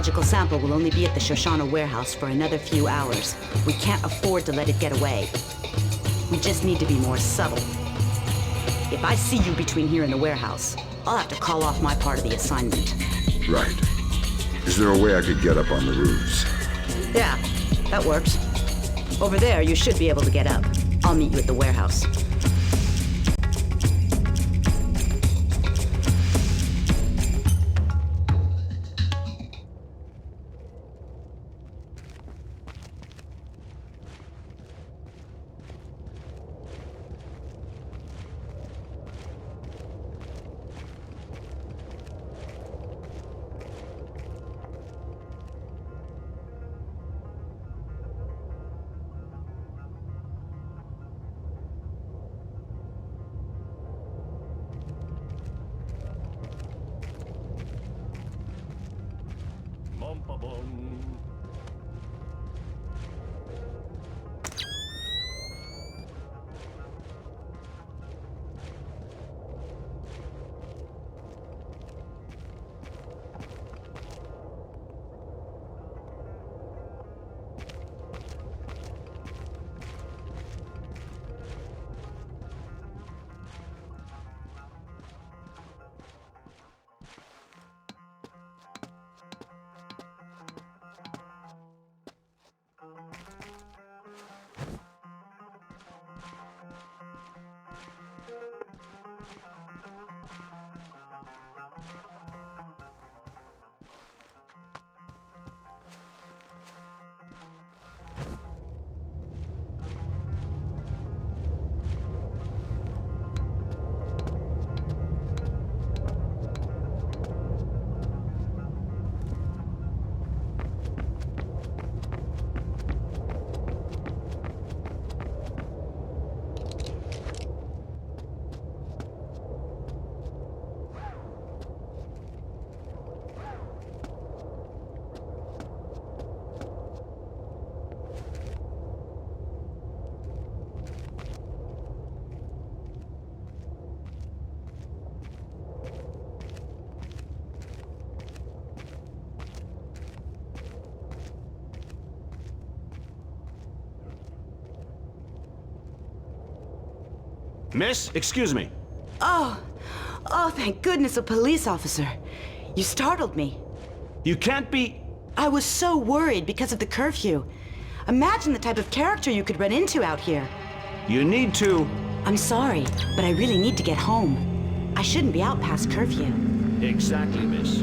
Speaker 20: biological sample will only be at the Shoshana warehouse for another few hours. We can't afford to let it get away. We just need to be more subtle. If I see you between here and the warehouse, I'll have to call off my part of the assignment.
Speaker 2: Right. Is there a way I could get up on the roofs?
Speaker 20: Yeah, that works. Over there, you should be able to get up. I'll meet you at the warehouse.
Speaker 15: Miss, excuse me.
Speaker 20: Oh, thank goodness, a police officer. You startled me.
Speaker 15: You can't be...
Speaker 20: I was so worried because of the curfew. Imagine the type of character you could run into out here.
Speaker 15: You need to...
Speaker 20: I'm sorry, but I really need to get home. I shouldn't be out past curfew.
Speaker 15: Exactly, miss.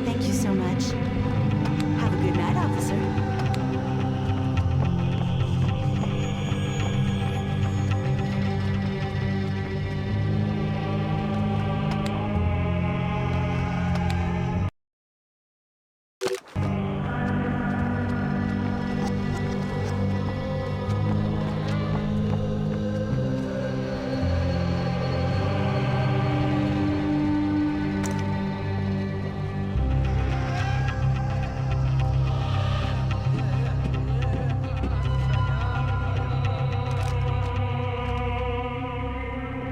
Speaker 20: Thank you so much. Have a good night, officer.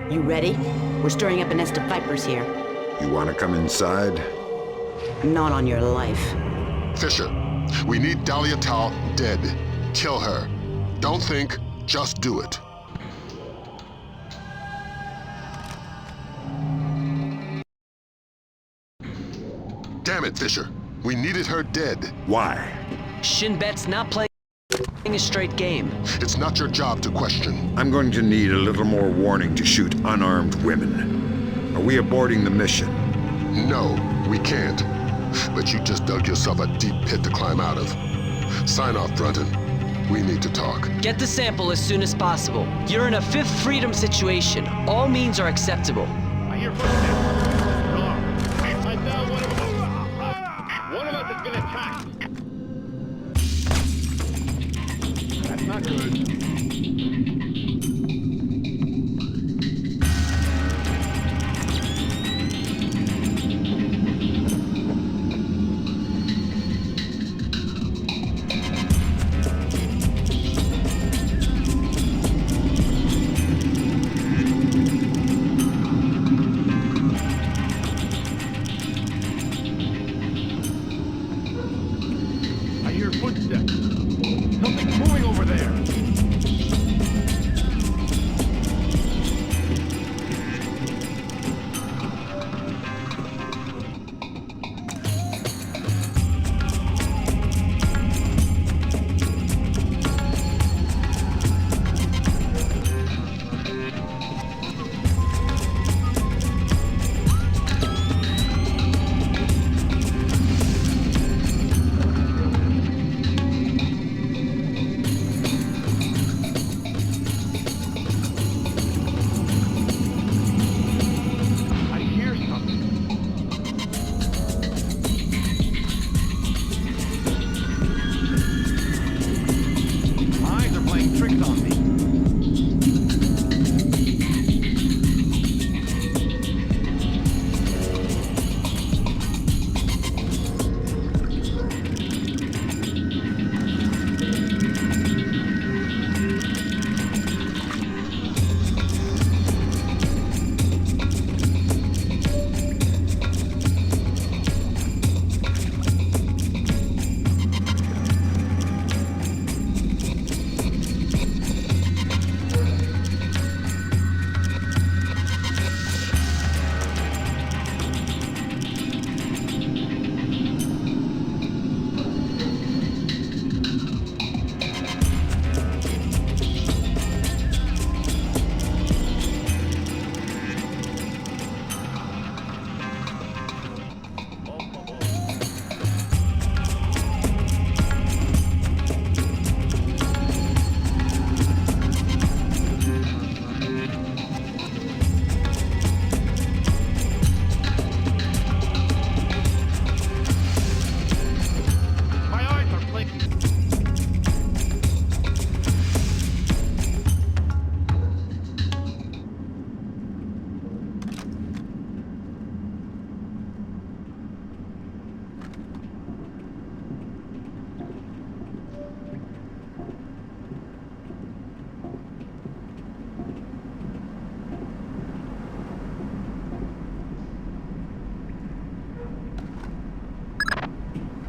Speaker 20: You ready? We're stirring up a nest of vipers here.
Speaker 2: You want to come inside?
Speaker 20: Not on your life.
Speaker 1: Fisher, we need Dahlia Tal dead. Kill her. Don't think, just do it. Damn it, Fisher. We needed her dead.
Speaker 2: Why?
Speaker 3: Shin Bet's not playing a straight game.
Speaker 1: It's not your job to question.
Speaker 2: I'm going to need a little more warning to shoot unarmed women. Are we aborting the mission?
Speaker 1: No, we can't. But you just dug yourself a deep pit to climb out of. Sign off, Brunton. We need to talk.
Speaker 3: Get the sample as soon as possible. You're in a Fifth Freedom situation. All means are acceptable.
Speaker 4: I hear footsteps. I found one of them. One of us has been attacked. That's not good.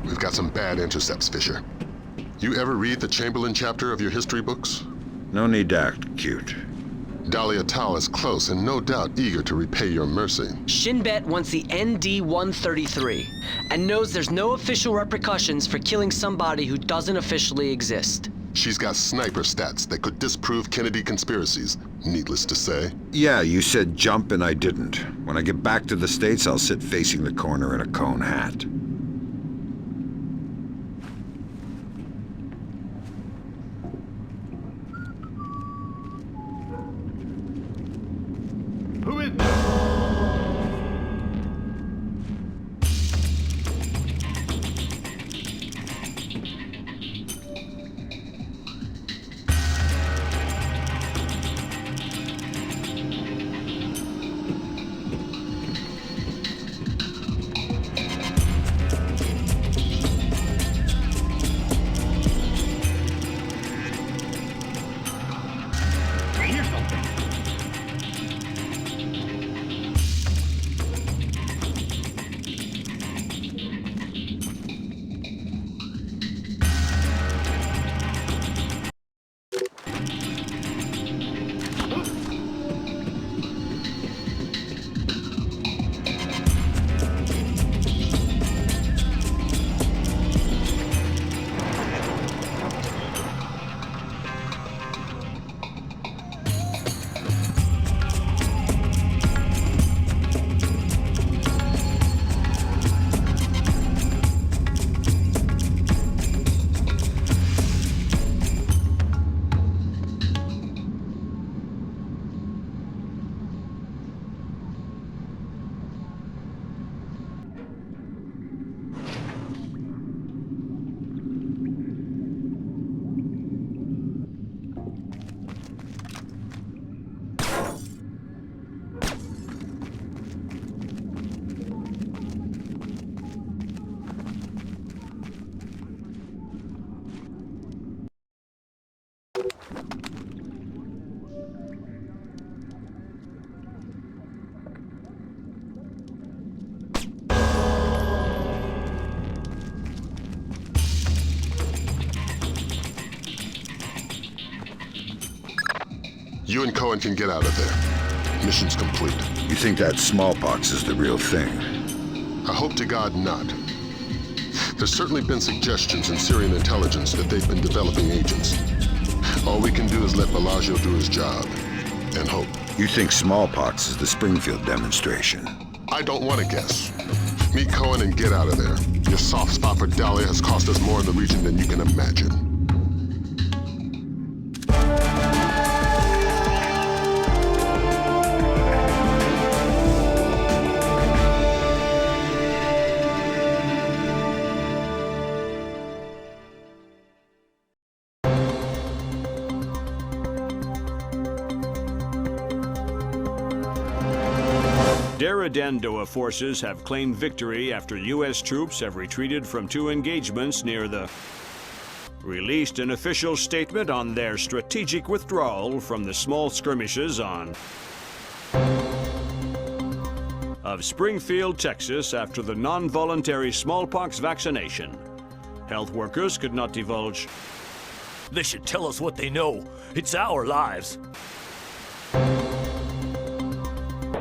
Speaker 1: We've got some bad intercepts, Fisher. You ever read the Chamberlain chapter of your history books?
Speaker 2: No need to act cute.
Speaker 1: Dahlia Tal is close and no doubt eager to repay your mercy.
Speaker 3: Shinbet wants the ND-133 and knows there's no official repercussions for killing somebody who doesn't officially exist.
Speaker 1: She's got sniper stats that could disprove Kennedy conspiracies, needless to say.
Speaker 2: Yeah, you said jump and I didn't. When I get back to the States, I'll sit facing the corner in a cone hat.
Speaker 4: Who is this? I hear something.
Speaker 1: You and Cohen can get out of there. Mission's complete.
Speaker 2: You think that smallpox is the real thing?
Speaker 1: I hope to God not. There's certainly been suggestions in Syrian intelligence that they've been developing agents. All we can do is let Bellagio do his job, and hope.
Speaker 2: You think smallpox is the Springfield demonstration?
Speaker 1: I don't want to guess. Meet Cohen and get out of there. Your soft spot for Dahlia has cost us more in the region than you can imagine.
Speaker 12: Dandoa forces have claimed victory after U.S. troops have retreated from 2 engagements near the... released an official statement on their strategic withdrawal from the small skirmishes on... of Springfield, Texas after the non-voluntary smallpox vaccination. Health workers could not divulge...
Speaker 9: They should tell us what they know. It's our lives.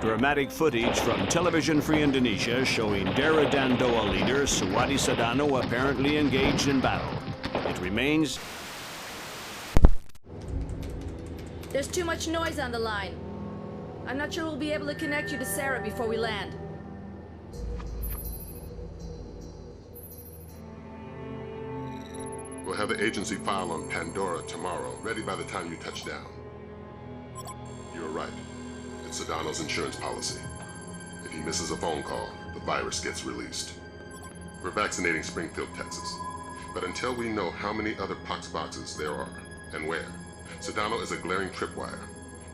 Speaker 12: Dramatic footage from Television Free Indonesia showing Dara Dandoa leader Suwadi Sadano apparently engaged in battle. It remains...
Speaker 17: There's too much noise on the line. I'm not sure we'll be able to connect you to Sarah before we land.
Speaker 1: We'll have the agency file on Pandora tomorrow, ready by the time you touch down. You're right. It's Sedano's insurance policy. If he misses a phone call, the virus gets released. We're vaccinating Springfield, Texas. But until we know how many other poxboxes there are, and where, Sedano is a glaring tripwire.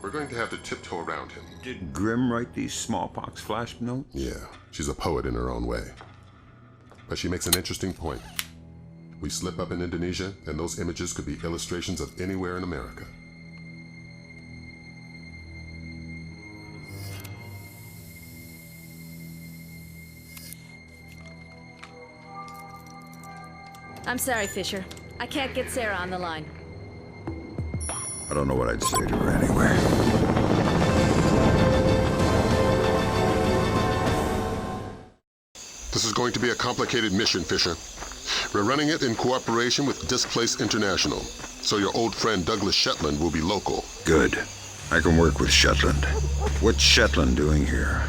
Speaker 1: We're going to have to tiptoe around him.
Speaker 2: Did Grimm write these smallpox flash notes?
Speaker 1: Yeah, she's a poet in her own way. But she makes an interesting point. We slip up in Indonesia, and those images could be illustrations of anywhere in America.
Speaker 17: I'm sorry, Fisher. I can't get Sarah on the line.
Speaker 2: I don't know what I'd say to her anyway.
Speaker 1: This is going to be a complicated mission, Fisher. We're running it in cooperation with Displace International, so your old friend Douglas Shetland will be local.
Speaker 2: Good. I can work with Shetland. What's Shetland doing here?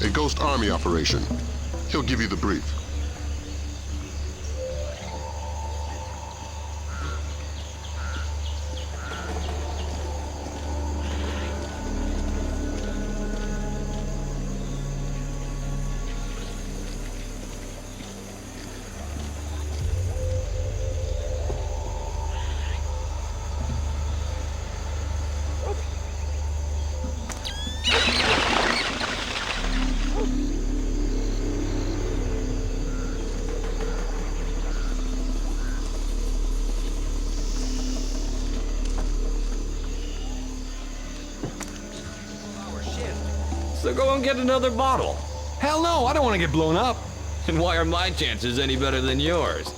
Speaker 1: A Ghost Army operation. He'll give you the brief.
Speaker 9: So go and get another bottle.
Speaker 21: Hell no, I don't want to get blown up.
Speaker 9: And why are my chances any better than yours?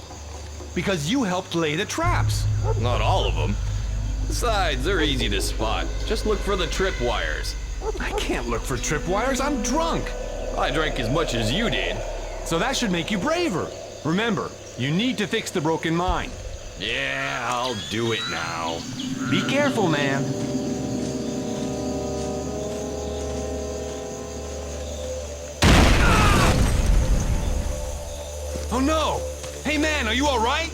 Speaker 21: Because you helped lay the traps.
Speaker 9: Not all of them. Besides, they're easy to spot. Just look for the tripwires.
Speaker 21: I can't look for tripwires, I'm drunk.
Speaker 9: I drank as much as you did.
Speaker 21: So that should make you braver. Remember, you need to fix the broken mine.
Speaker 9: Yeah, I'll do it now.
Speaker 21: Be careful, man. Oh no! Hey man, are you alright?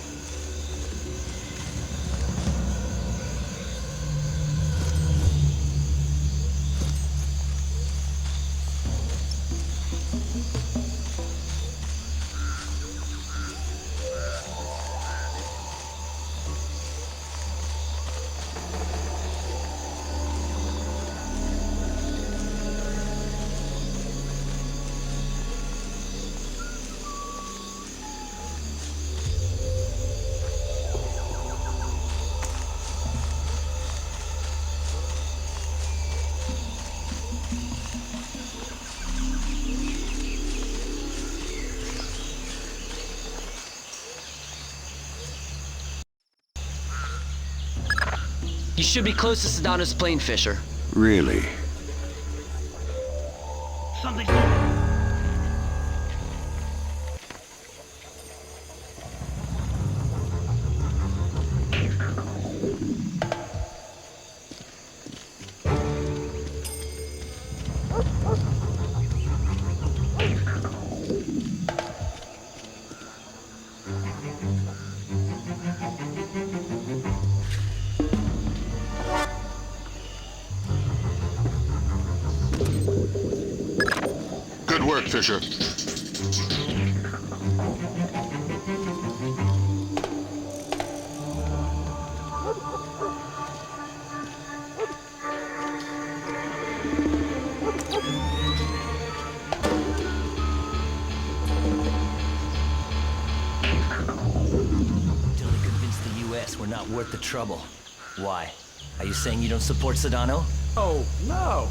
Speaker 3: You should be close to Sedano's plane, Fisher.
Speaker 2: Really?
Speaker 4: Something's moving.
Speaker 1: Good work, Fisher.
Speaker 7: Dili convinced the U.S. we're not worth the trouble. Why? Are you saying you don't support Sedano?
Speaker 14: Oh, no.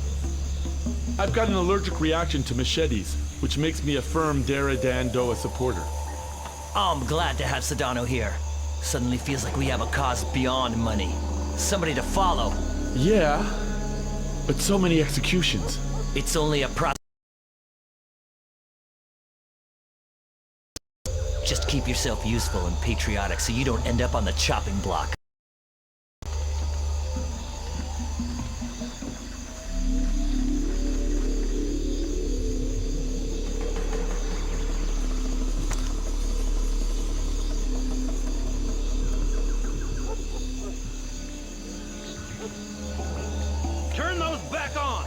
Speaker 14: I've got an allergic reaction to machetes, which makes me a firm Dara-Dan-Doa supporter.
Speaker 7: I'm glad to have Sedano here. Suddenly feels like we have a cause beyond money. Somebody to follow.
Speaker 14: Yeah, but so many executions.
Speaker 7: It's only a process. Just keep yourself useful and patriotic so you don't end up on the chopping block.
Speaker 4: Turn those back on!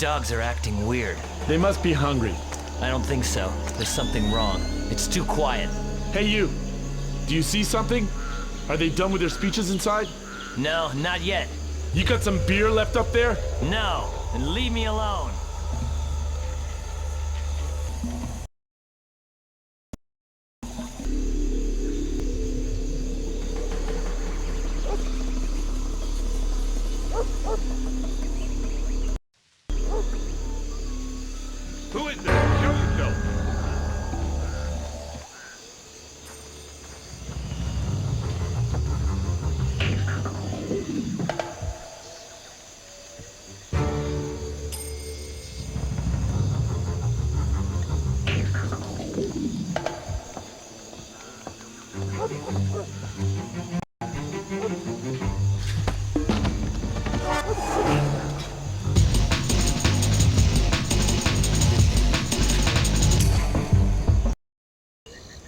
Speaker 3: dogs are acting weird.
Speaker 6: They must be hungry.
Speaker 3: I don't think so. There's something wrong. It's too quiet.
Speaker 6: Hey, you! Do you see something? Are they done with their speeches inside?
Speaker 3: No, not yet.
Speaker 6: You got some beer left up there?
Speaker 3: No, and leave me alone.
Speaker 14: Who is there? Show yourself.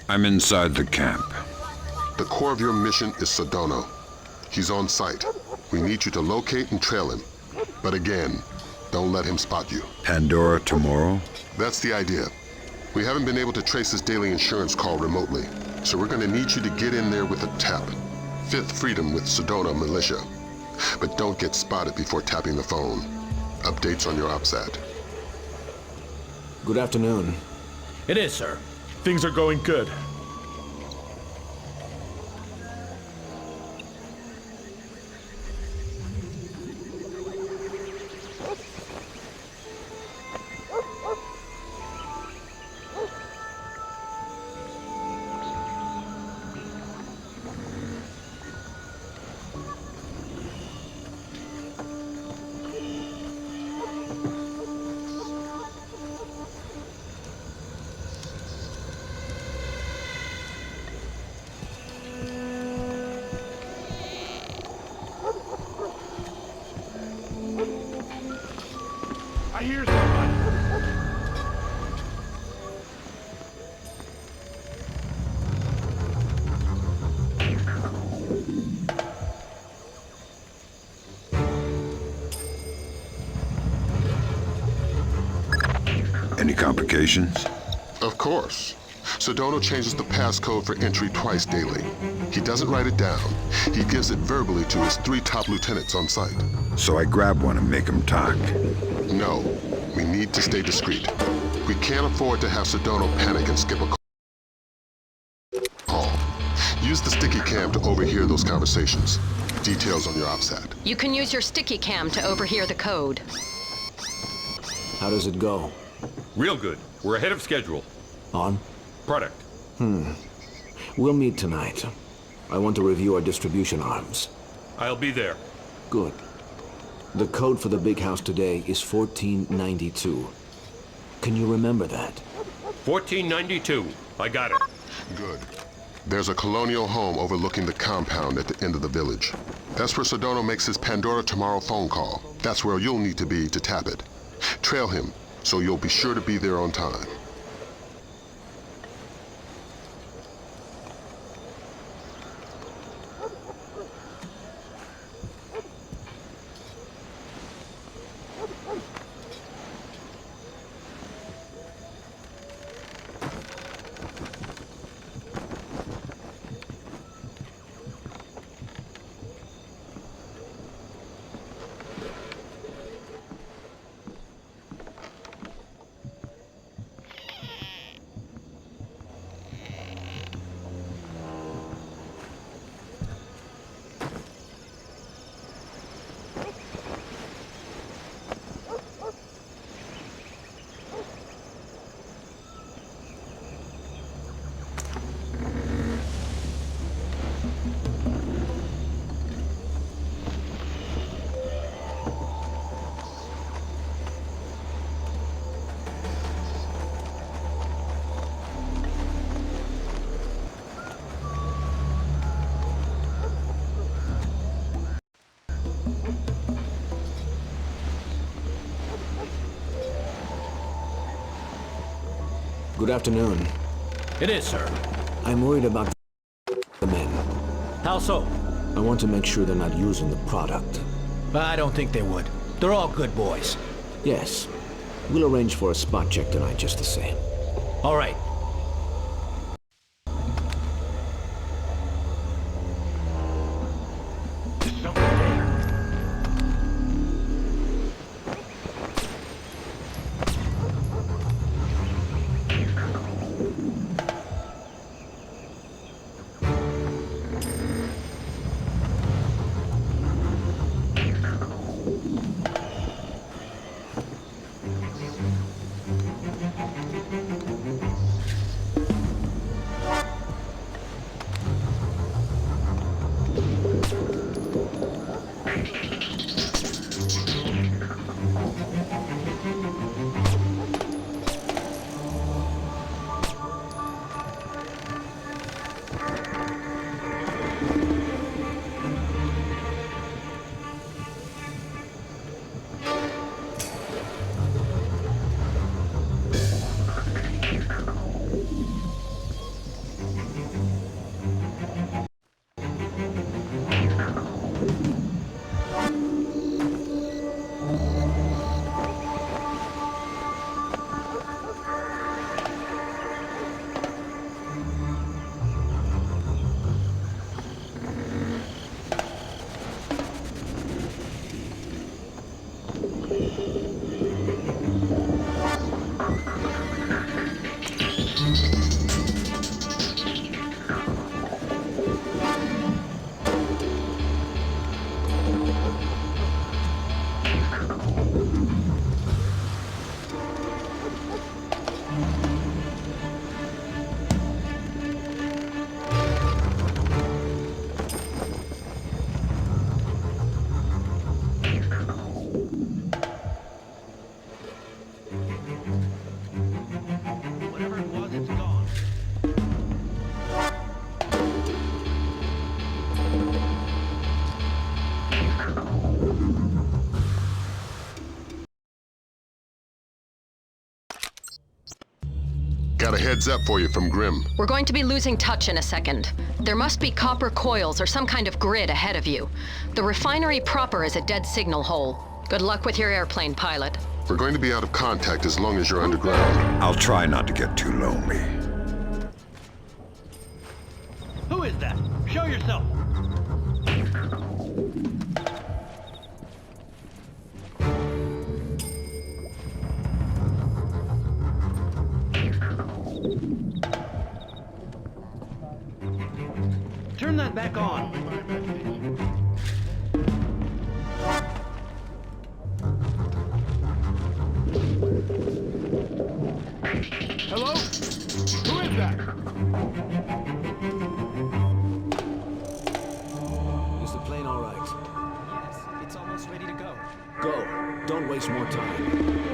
Speaker 2: I'm inside the camp.
Speaker 1: The core of your mission is Sedona. He's on site. We need you to locate and trail him. But again, don't let him spot you.
Speaker 2: Pandora tomorrow?
Speaker 1: That's the idea. We haven't been able to trace his daily insurance call remotely, so we're gonna need you to get in there with a tap. Fifth Freedom with Sedona Militia. But don't get spotted before tapping the phone. Updates on your OPSAT.
Speaker 22: Good afternoon.
Speaker 8: It is, sir.
Speaker 6: Things are going good. I hear somebody.
Speaker 2: Any complications?
Speaker 1: Of course. Sedona changes the passcode for entry twice daily. He doesn't write it down. He gives it verbally to his 3 top lieutenants on site.
Speaker 2: So I grab one and make him talk.
Speaker 1: No, we need to stay discreet. We can't afford to have Sedona panic and skip a call. Use the sticky cam to overhear those conversations. Details on your OPSAT.
Speaker 5: You can use your sticky cam to overhear the code.
Speaker 22: How does it go?
Speaker 18: Real good. We're ahead of schedule.
Speaker 22: On?
Speaker 18: Product.
Speaker 22: We'll meet tonight. I want to review our distribution arms.
Speaker 18: I'll be there.
Speaker 22: Good. The code for the big house today is 1492. Can you remember that?
Speaker 18: 1492. I got it.
Speaker 1: Good. There's a colonial home overlooking the compound at the end of the village. That's where Sedona makes his Pandora tomorrow phone call. That's where you'll need to be to tap it. Trail him, so you'll be sure to be there on time.
Speaker 22: Good afternoon.
Speaker 8: It is, sir.
Speaker 22: I'm worried about the men.
Speaker 8: How so?
Speaker 22: I want to make sure they're not using the product.
Speaker 8: I don't think they would. They're all good boys.
Speaker 22: Yes. We'll arrange for a spot check tonight just the same.
Speaker 8: All right.
Speaker 1: Got a heads up for you from Grim.
Speaker 5: We're going to be losing touch in a second. There must be copper coils or some kind of grid ahead of you. The refinery proper is a dead signal hole. Good luck with your airplane, pilot.
Speaker 1: We're going to be out of contact as long as you're underground.
Speaker 2: I'll try not to get too lonely.
Speaker 11: Who is that? Show yourself! Turn that back on.
Speaker 4: Hello? Who is that?
Speaker 22: Is the plane all right?
Speaker 7: Yes, it's almost ready to go.
Speaker 22: Go. Don't waste more time.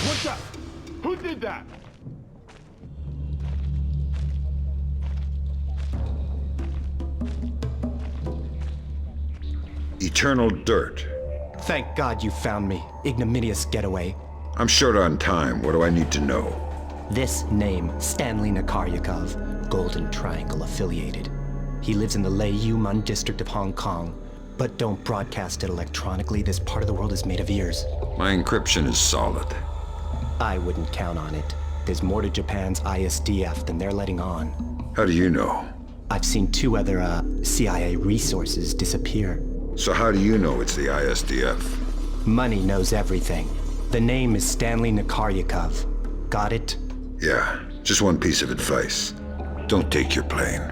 Speaker 4: What's up? Who did that?
Speaker 2: Eternal dirt.
Speaker 15: Thank God you found me. Ignominious getaway.
Speaker 2: I'm short on time. What do I need to know?
Speaker 15: This name, Stanley Nakaryakov, Golden Triangle affiliated. He lives in the Lei Yuman district of Hong Kong. But don't broadcast it electronically. This part of the world is made of ears.
Speaker 2: My encryption is solid.
Speaker 15: I wouldn't count on it. There's more to Japan's ISDF than they're letting on.
Speaker 2: How do you know?
Speaker 15: I've seen 2 other, CIA resources disappear.
Speaker 2: So how do you know it's the ISDF?
Speaker 15: Money knows everything. The name is Stanley Nakaryakov. Got it?
Speaker 2: Yeah, just one piece of advice. Don't take your plane.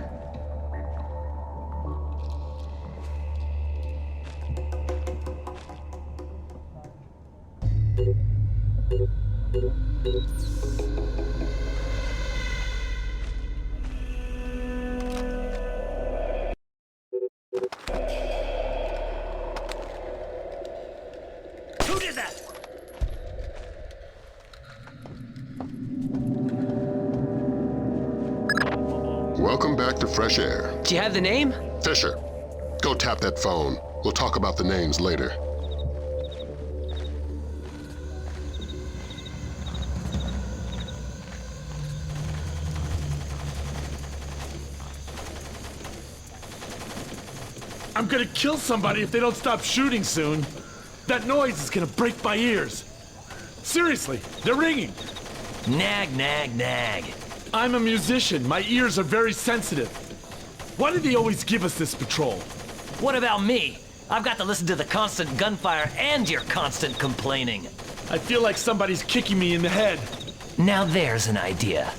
Speaker 11: Who did that?
Speaker 1: fresh air.
Speaker 3: Do you have the name?
Speaker 1: Fisher, go tap that phone. We'll talk about the names later.
Speaker 6: I'm gonna kill somebody if they don't stop shooting soon. That noise is gonna break my ears. Seriously, they're ringing.
Speaker 7: Nag, nag, nag.
Speaker 6: I'm a musician. My ears are very sensitive. Why do they always give us this patrol?
Speaker 7: What about me? I've got to listen to the constant gunfire and your constant complaining.
Speaker 6: I feel like somebody's kicking me in the head.
Speaker 7: Now there's an idea.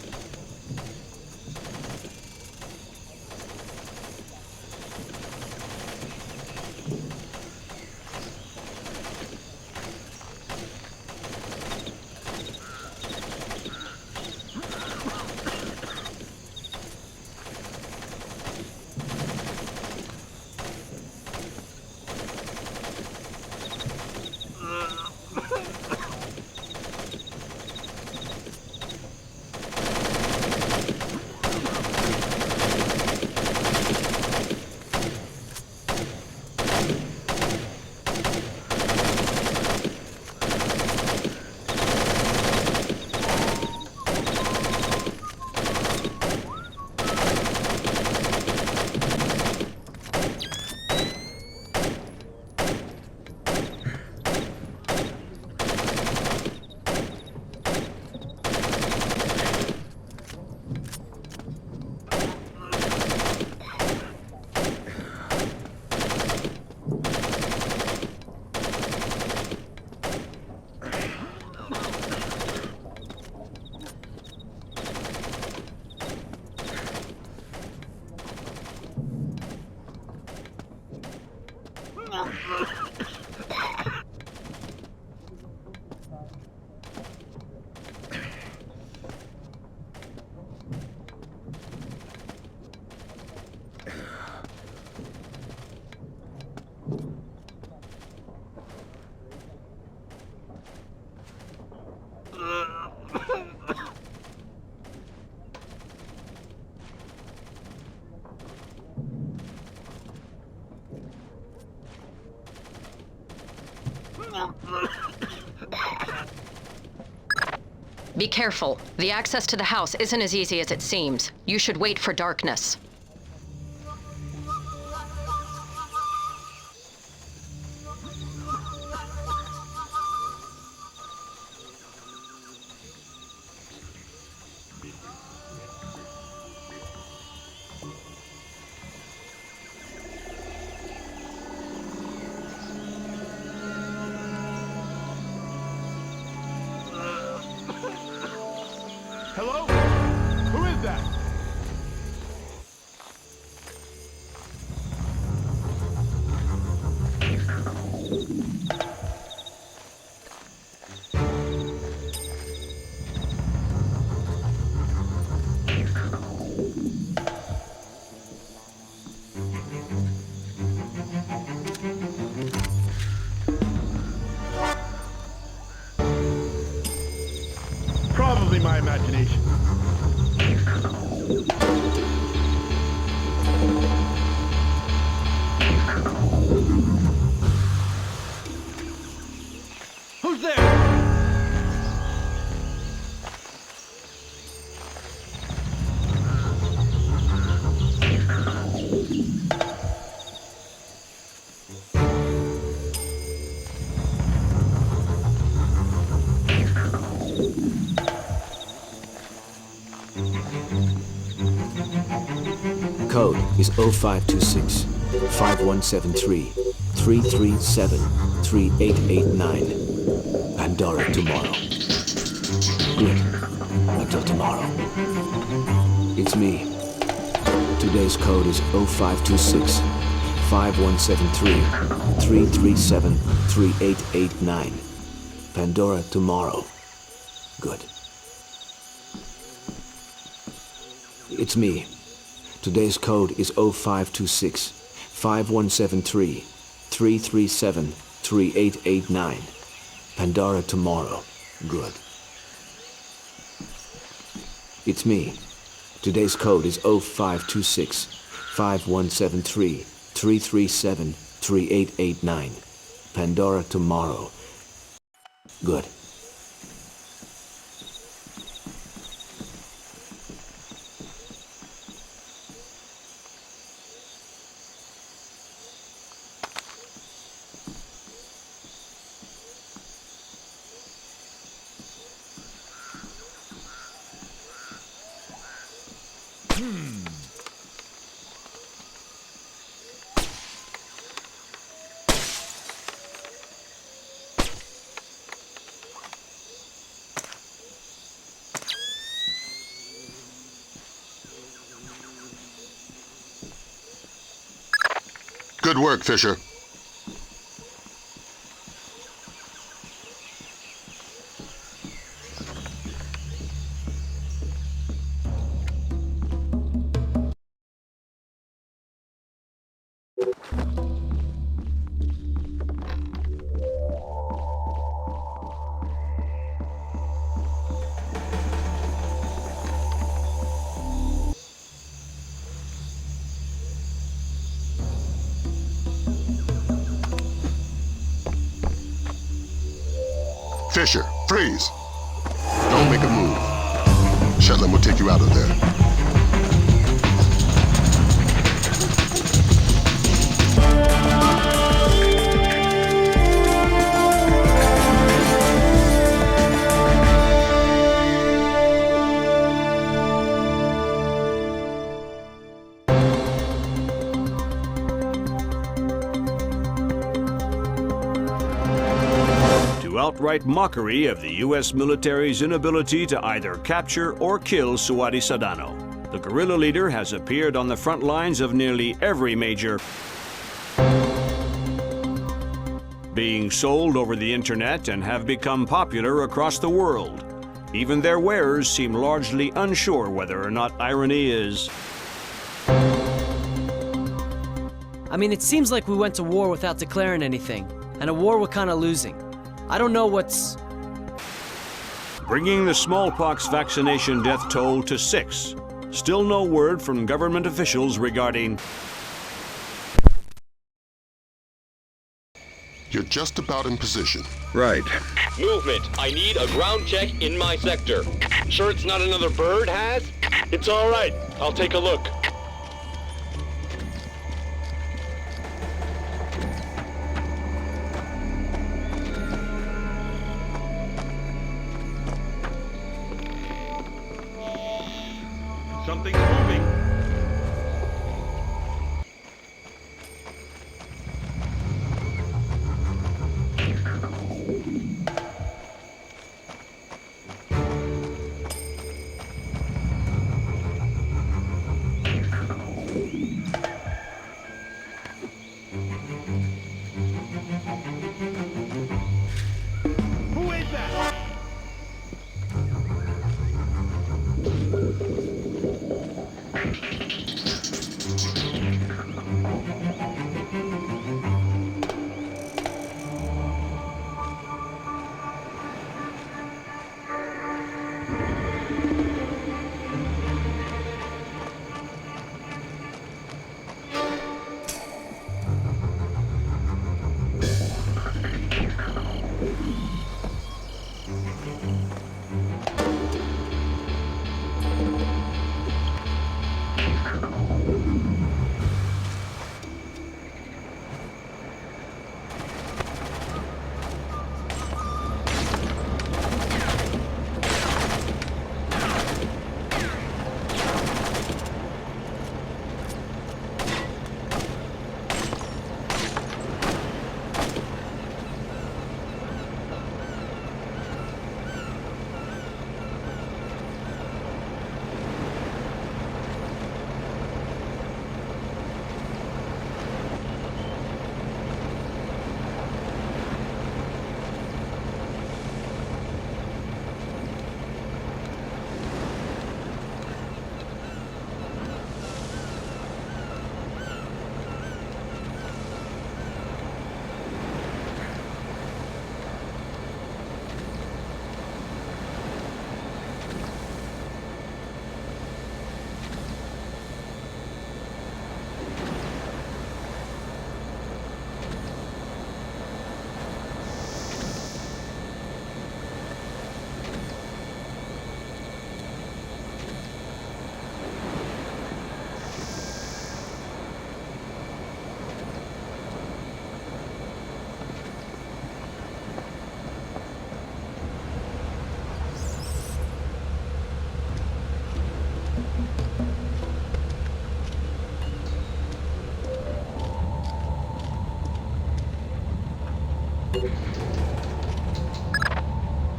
Speaker 5: Be careful. The access to the house isn't as easy as it seems. You should wait for darkness.
Speaker 6: Hello? Who is that? Probably my imagination.
Speaker 11: Who's there?
Speaker 22: Code is 0526 5173 337 3889. Pandora tomorrow. Good. Until tomorrow. It's me. Today's code is 0526 5173 337 3889. Pandora tomorrow. Good. It's me. Today's code is 0526 5173 337 3889. Pandora tomorrow. Good. It's me. Today's code is 0526 5173 337 3889. Pandora tomorrow. Good.
Speaker 1: Good work, Fisher. Fisher, freeze! Don't make a move. Shetland will take you out of there.
Speaker 12: Outright mockery of the U.S. military's inability to either capture or kill Suwadi Sadano. The guerrilla leader has appeared on the front lines of nearly every major being sold over the internet and have become popular across the world. Even their wearers seem largely unsure whether or not irony is.
Speaker 3: I mean, it seems like we went to war without declaring anything, and a war we're kind of losing. I don't know what's...
Speaker 12: Bringing the smallpox vaccination death toll to 6. Still no word from government officials regarding...
Speaker 1: You're just about in position.
Speaker 2: Right.
Speaker 13: Movement. I need a ground check in my sector. Sure it's not another bird, Has?
Speaker 14: It's all right. I'll take a look.
Speaker 13: Something's moving.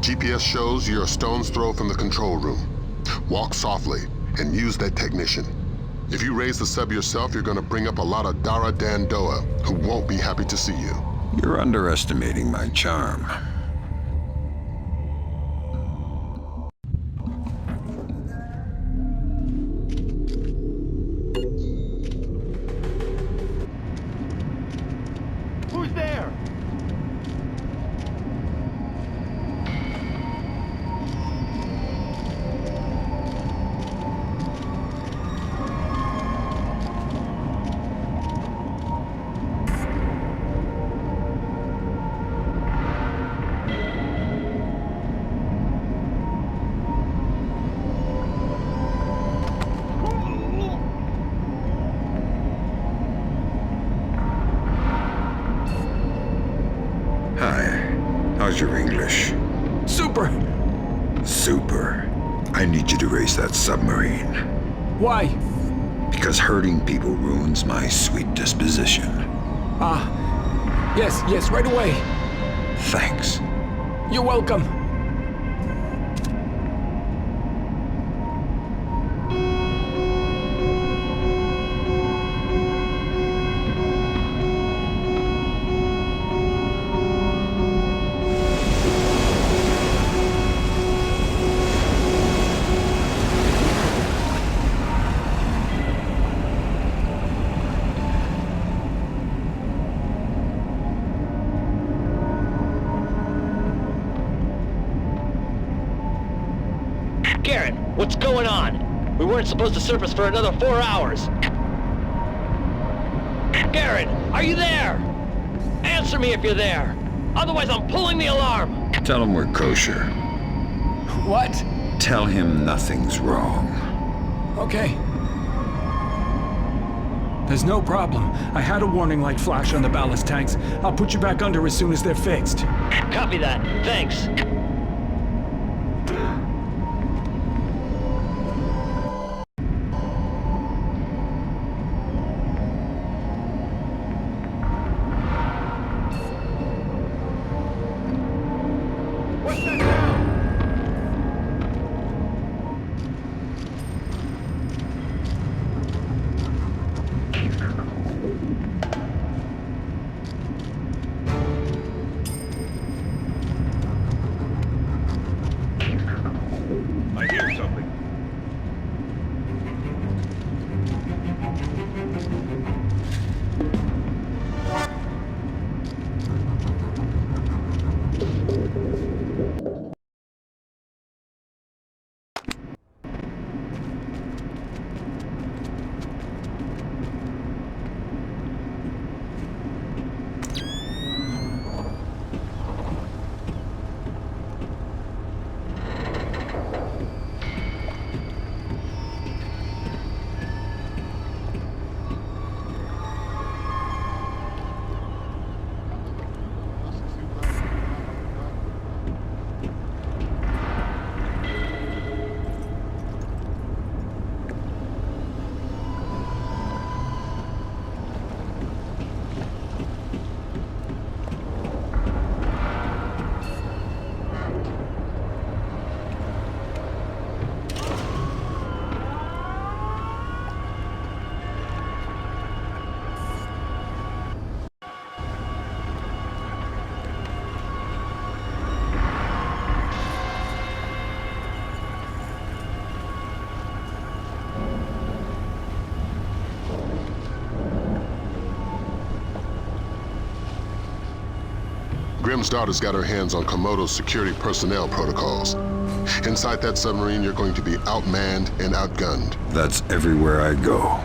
Speaker 1: GPS shows you're a stone's throw from the control room. Walk softly and use that technician. If you raise the sub yourself, you're gonna bring up a lot of Dara Dandoa who won't be happy to see you.
Speaker 2: You're underestimating my charm.
Speaker 11: Who's there?
Speaker 2: How's your English?
Speaker 10: Super!
Speaker 2: Super. I need you to raise that submarine.
Speaker 10: Why?
Speaker 2: Because hurting people ruins my sweet disposition.
Speaker 10: Yes, right away.
Speaker 2: Thanks.
Speaker 10: You're welcome.
Speaker 13: Garrett, what's going on? We weren't supposed to surface for another 4 hours. Garrett, are you there? Answer me if you're there. Otherwise, I'm pulling the alarm.
Speaker 2: Tell him we're kosher.
Speaker 10: What?
Speaker 2: Tell him nothing's wrong.
Speaker 10: Okay. There's no problem. I had a warning light flash on the ballast tanks. I'll put you back under as soon as they're fixed.
Speaker 13: Copy that. Thanks.
Speaker 14: I hear something.
Speaker 1: Grim's daughter's got her hands on Komodo's security personnel protocols. Inside that submarine, you're going to be outmanned and outgunned.
Speaker 2: That's everywhere I go.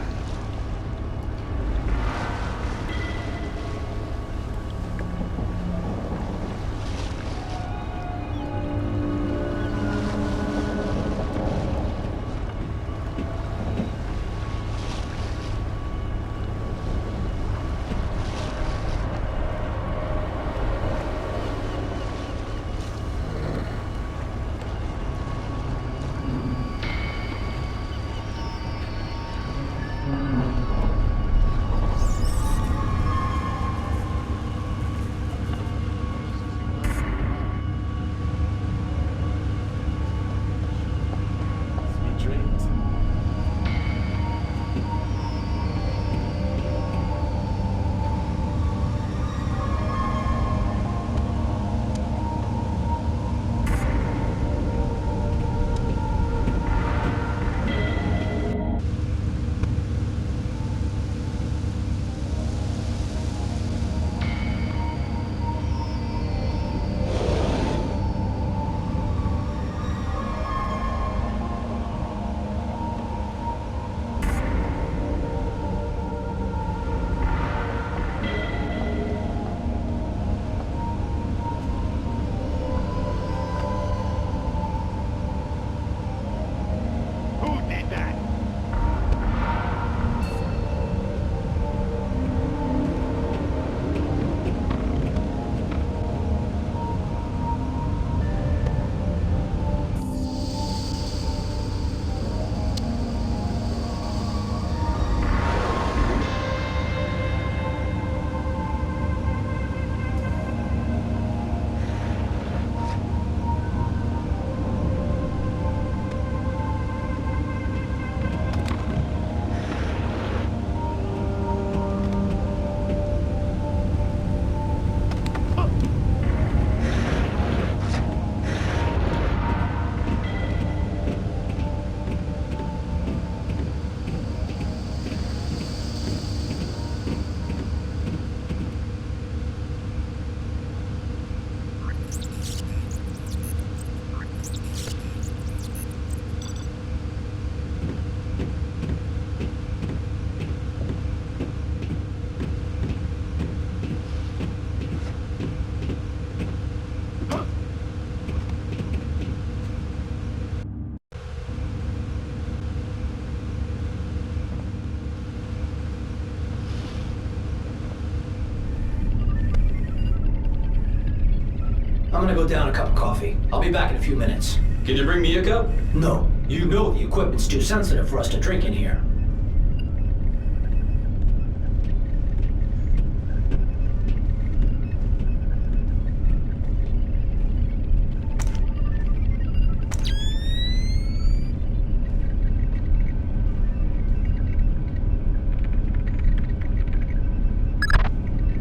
Speaker 8: I'm gonna go down a cup of coffee. I'll be back in a few minutes.
Speaker 9: Can you bring me a cup?
Speaker 8: No. You know the equipment's too sensitive for us to drink in here.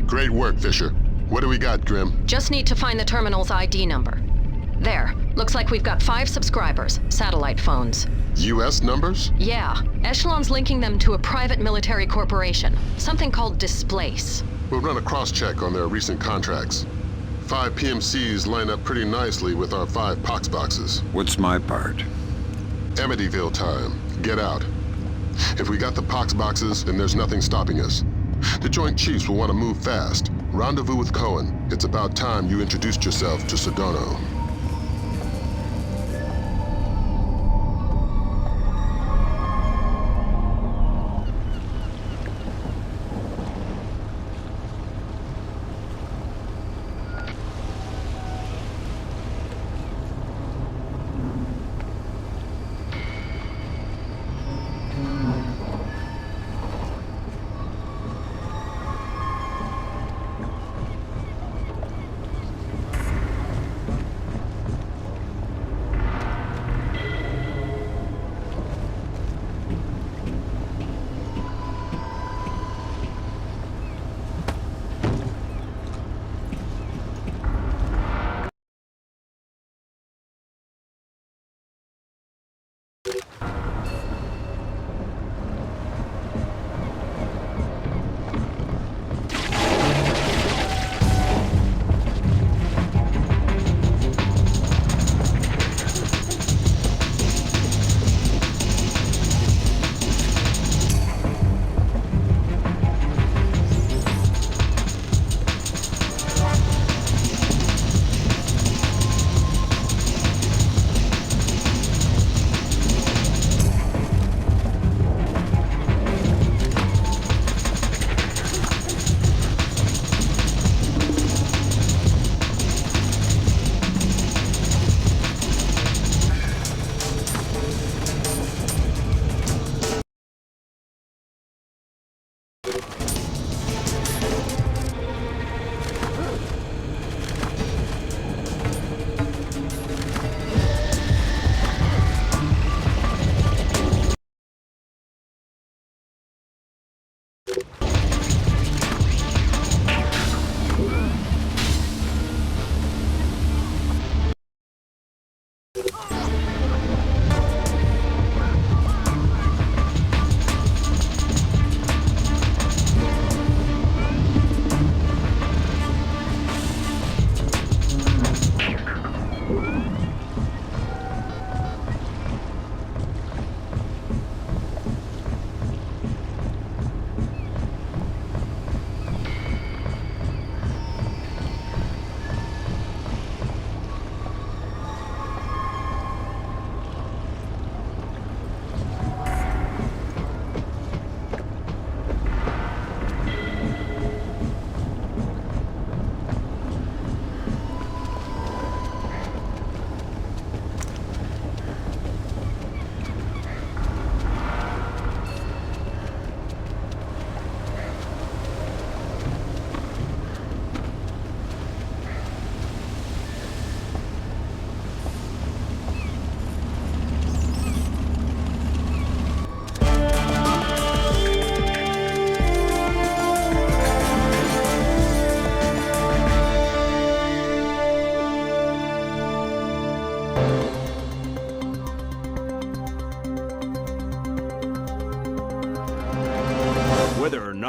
Speaker 1: Great work, Fisher. What do we got, Grim?
Speaker 5: Just need to find the terminal's ID number. There. Looks like we've got 5 subscribers, satellite phones.
Speaker 1: U.S. numbers?
Speaker 5: Yeah. Echelon's linking them to a private military corporation, something called Displace.
Speaker 1: We'll run a cross-check on their recent contracts. 5 PMCs line up pretty nicely with our 5 pox boxes.
Speaker 2: What's my part?
Speaker 1: Amityville time. Get out. If we got the pox boxes, then there's nothing stopping us. The Joint Chiefs will want to move fast. Rendezvous with Cohen. It's about time you introduced yourself to Sedano.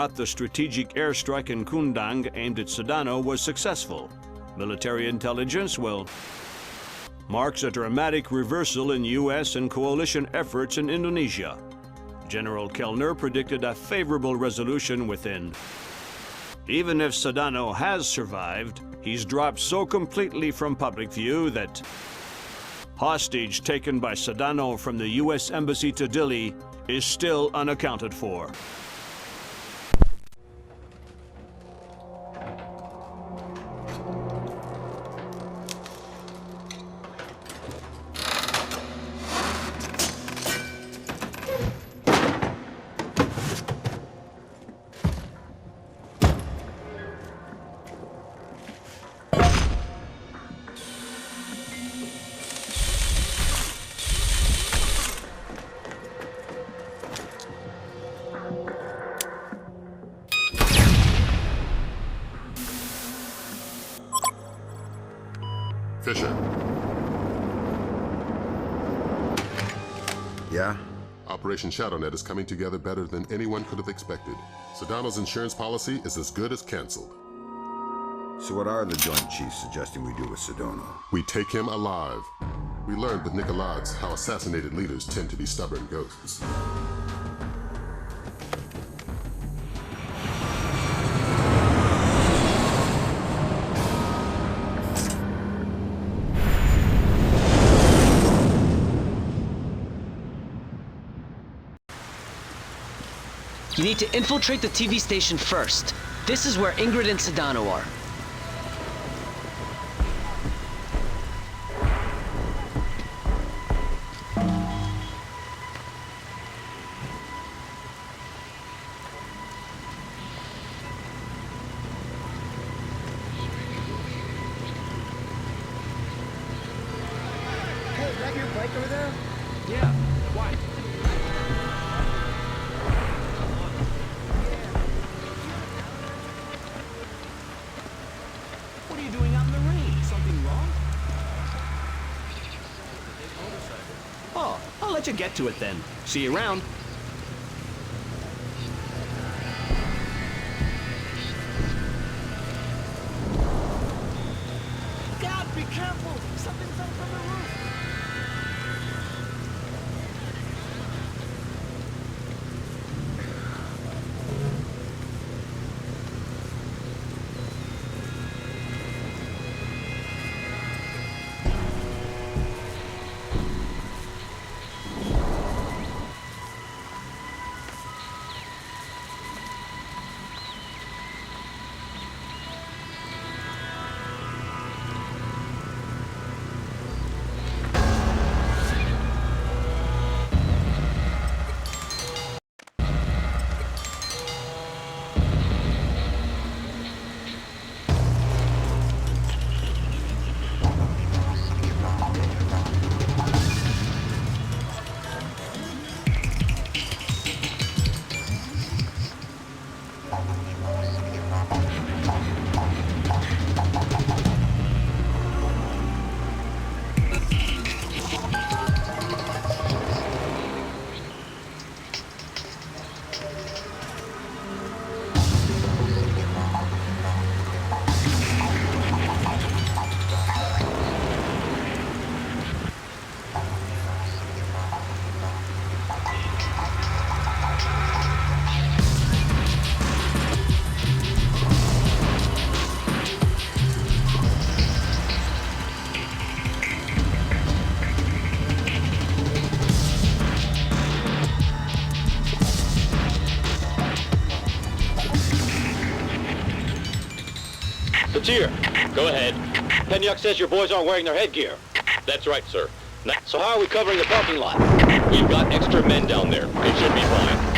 Speaker 12: not the strategic airstrike in Kudang aimed at Sedano was successful. Military intelligence, well, marks a dramatic reversal in U.S. and coalition efforts in Indonesia. General Kellner predicted a favorable resolution within. Even if Sedano has survived, he's dropped so completely from public view that hostage taken by Sedano from the U.S. Embassy to Dili is still unaccounted for.
Speaker 1: Fisher.
Speaker 2: Yeah?
Speaker 1: Operation ShadowNet is coming together better than anyone could have expected. Sedano's insurance policy is as good as canceled.
Speaker 2: So what are the Joint Chiefs suggesting we do with Sedano?
Speaker 1: We take him alive. We learned with Nicolaides how assassinated leaders tend to be stubborn ghosts.
Speaker 3: You need to infiltrate the TV station first. This is where Ingrid and Sedano are.
Speaker 11: Hey, is that your bike over there?
Speaker 7: Yeah, why? What are you doing out in the rain? Something wrong?
Speaker 16: Oh, I'll let you get to it then. See you around.
Speaker 11: Dad, be careful! Something's up on the roof!
Speaker 13: Batir, go ahead. Penyuk says your boys aren't wearing their headgear. That's right, sir. So how are we covering the parking lot? We've got extra men down there. It should be fine.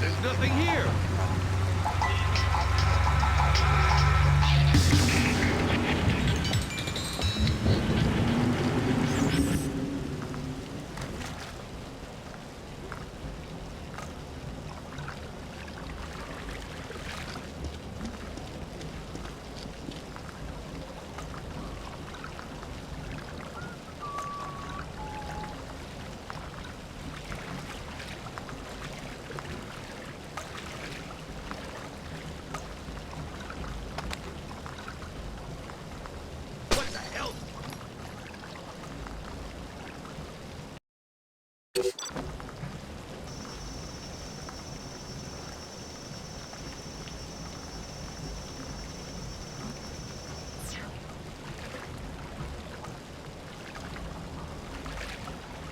Speaker 18: There's nothing here.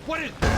Speaker 18: What is this?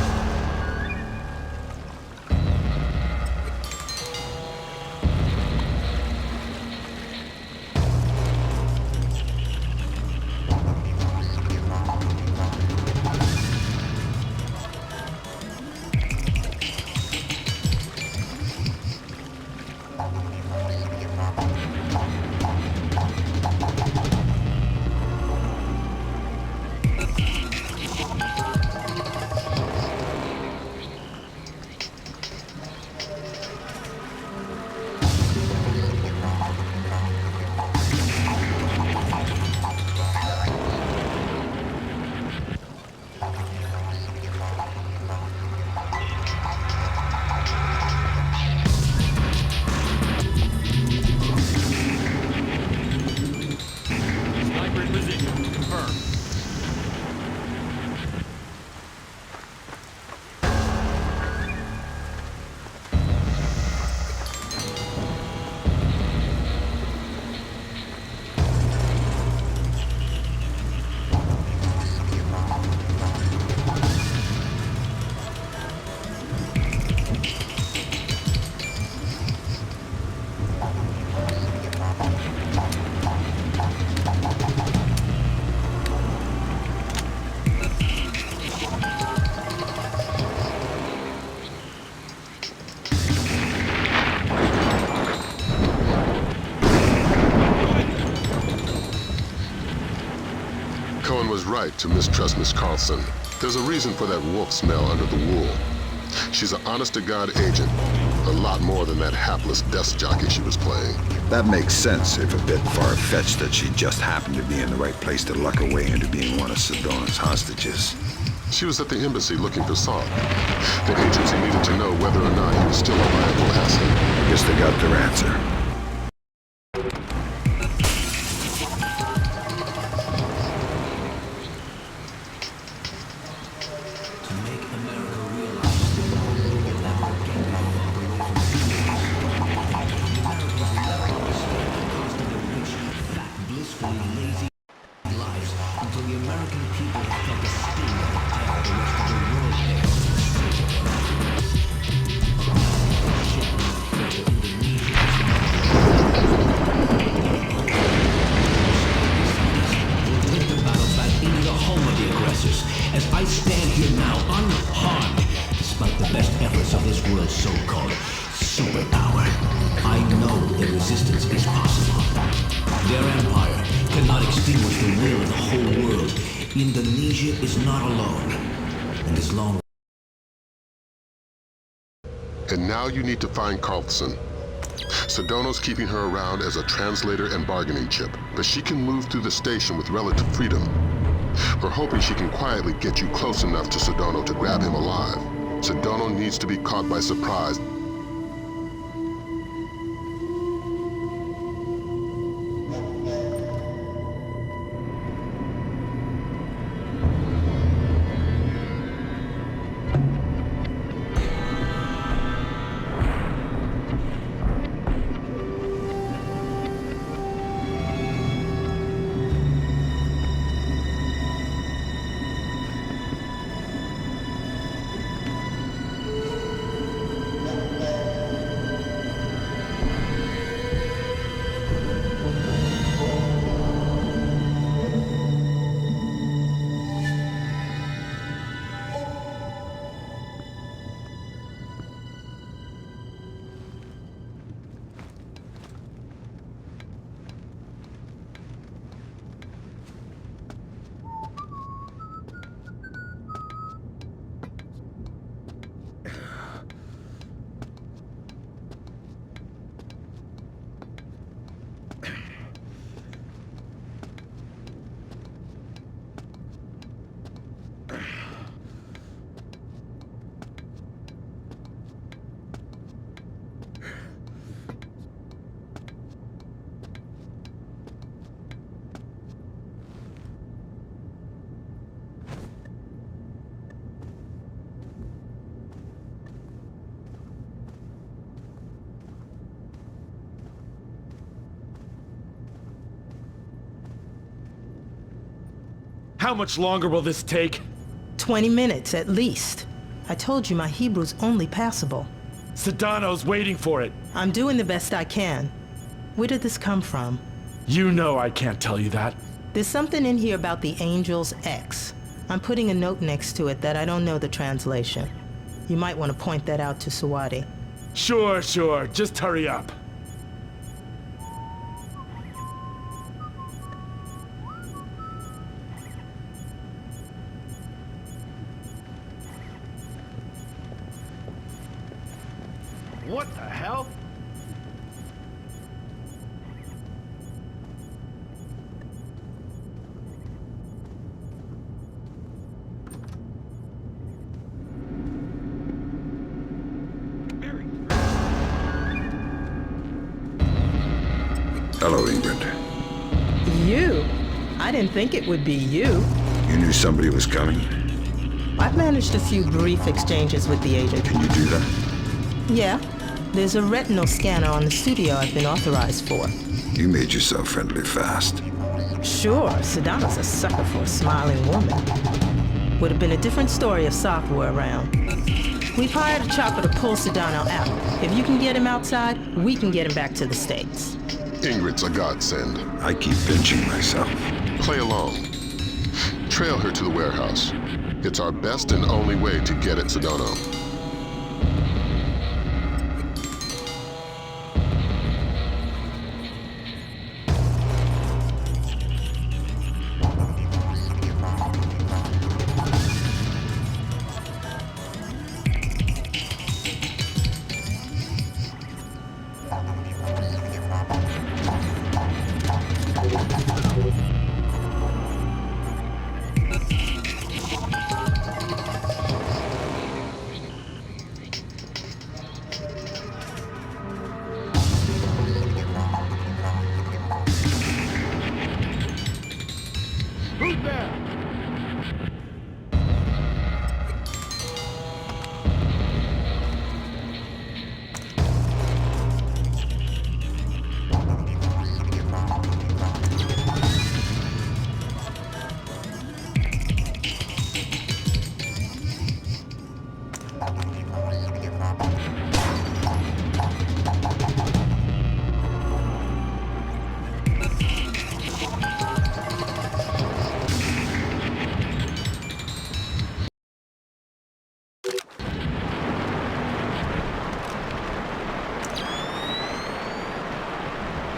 Speaker 1: Was right to mistrust Miss Carlson. There's a reason for that wolf smell under the wool. She's an honest-to-God agent. A lot more than that hapless desk jockey she was playing.
Speaker 2: That makes sense, if a bit far-fetched that she just happened to be in the right place to luck her way into being one of Sedon's hostages.
Speaker 1: She was at the embassy looking for Saul. The agency needed to know whether or not he was still a viable asset.
Speaker 2: I guess they got their answer.
Speaker 19: As I stand here now unharmed, despite the best efforts of this world's so-called superpower, I know that resistance is possible. Their empire cannot extinguish the will of the whole world. Indonesia is not alone, and as long...
Speaker 1: And now you need to find Carlson. Sedono's keeping her around as a translator and bargaining chip, but she can move through the station with relative freedom. We're hoping she can quietly get you close enough to Sedono to grab him alive. Sedono needs to be caught by surprise.
Speaker 6: How much longer will this take?
Speaker 17: 20 minutes, at least. I told you my Hebrew's only passable.
Speaker 6: Sedano's waiting for it.
Speaker 17: I'm doing the best I can. Where did this come from?
Speaker 6: You know I can't tell you that.
Speaker 17: There's something in here about the Angel's X. I'm putting a note next to it that I don't know the translation. You might want to point that out to Sawadi.
Speaker 6: Sure. Just hurry up.
Speaker 4: What the hell?
Speaker 2: Hello, Ingrid.
Speaker 17: You? I didn't think it would be you.
Speaker 2: You knew somebody was coming?
Speaker 17: I've managed a few brief exchanges with the agent.
Speaker 2: Can you do that?
Speaker 17: Yeah. There's a retinal scanner on the studio I've been authorized for.
Speaker 2: You made yourself friendly fast.
Speaker 17: Sure, Sedano's a sucker for a smiling woman. Would have been a different story if Sop were around. We've hired a chopper to pull Sedano out. If you can get him outside, we can get him back to the States.
Speaker 1: Ingrid's a godsend.
Speaker 2: I keep pinching myself.
Speaker 1: Play along. Trail her to the warehouse. It's our best and only way to get at Sedano.
Speaker 4: Who's there?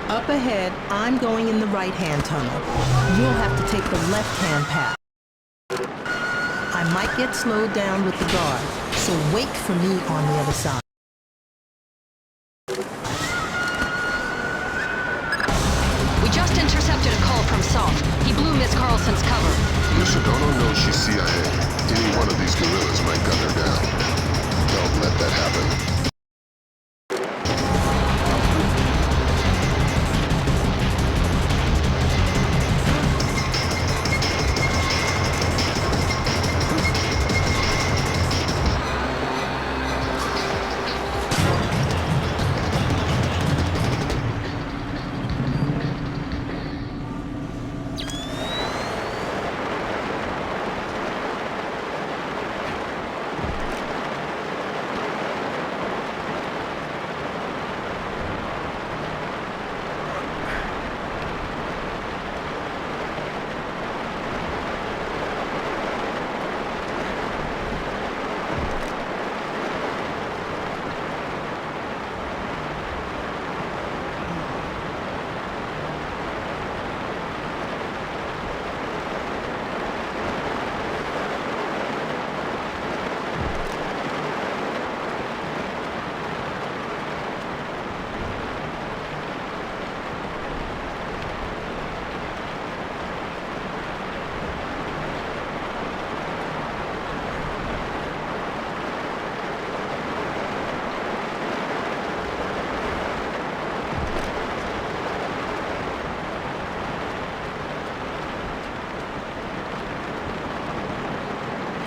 Speaker 17: Up ahead, I'm going in the right-hand tunnel. You'll have to take the left-hand path. I might get slowed down with the guard, so wait for me on the other side.
Speaker 5: We just intercepted a call from Sop. He blew Miss Carlson's cover.
Speaker 1: Miss Sedano knows she's CIA. Any one of these guerrillas might gun her down. Don't let that happen.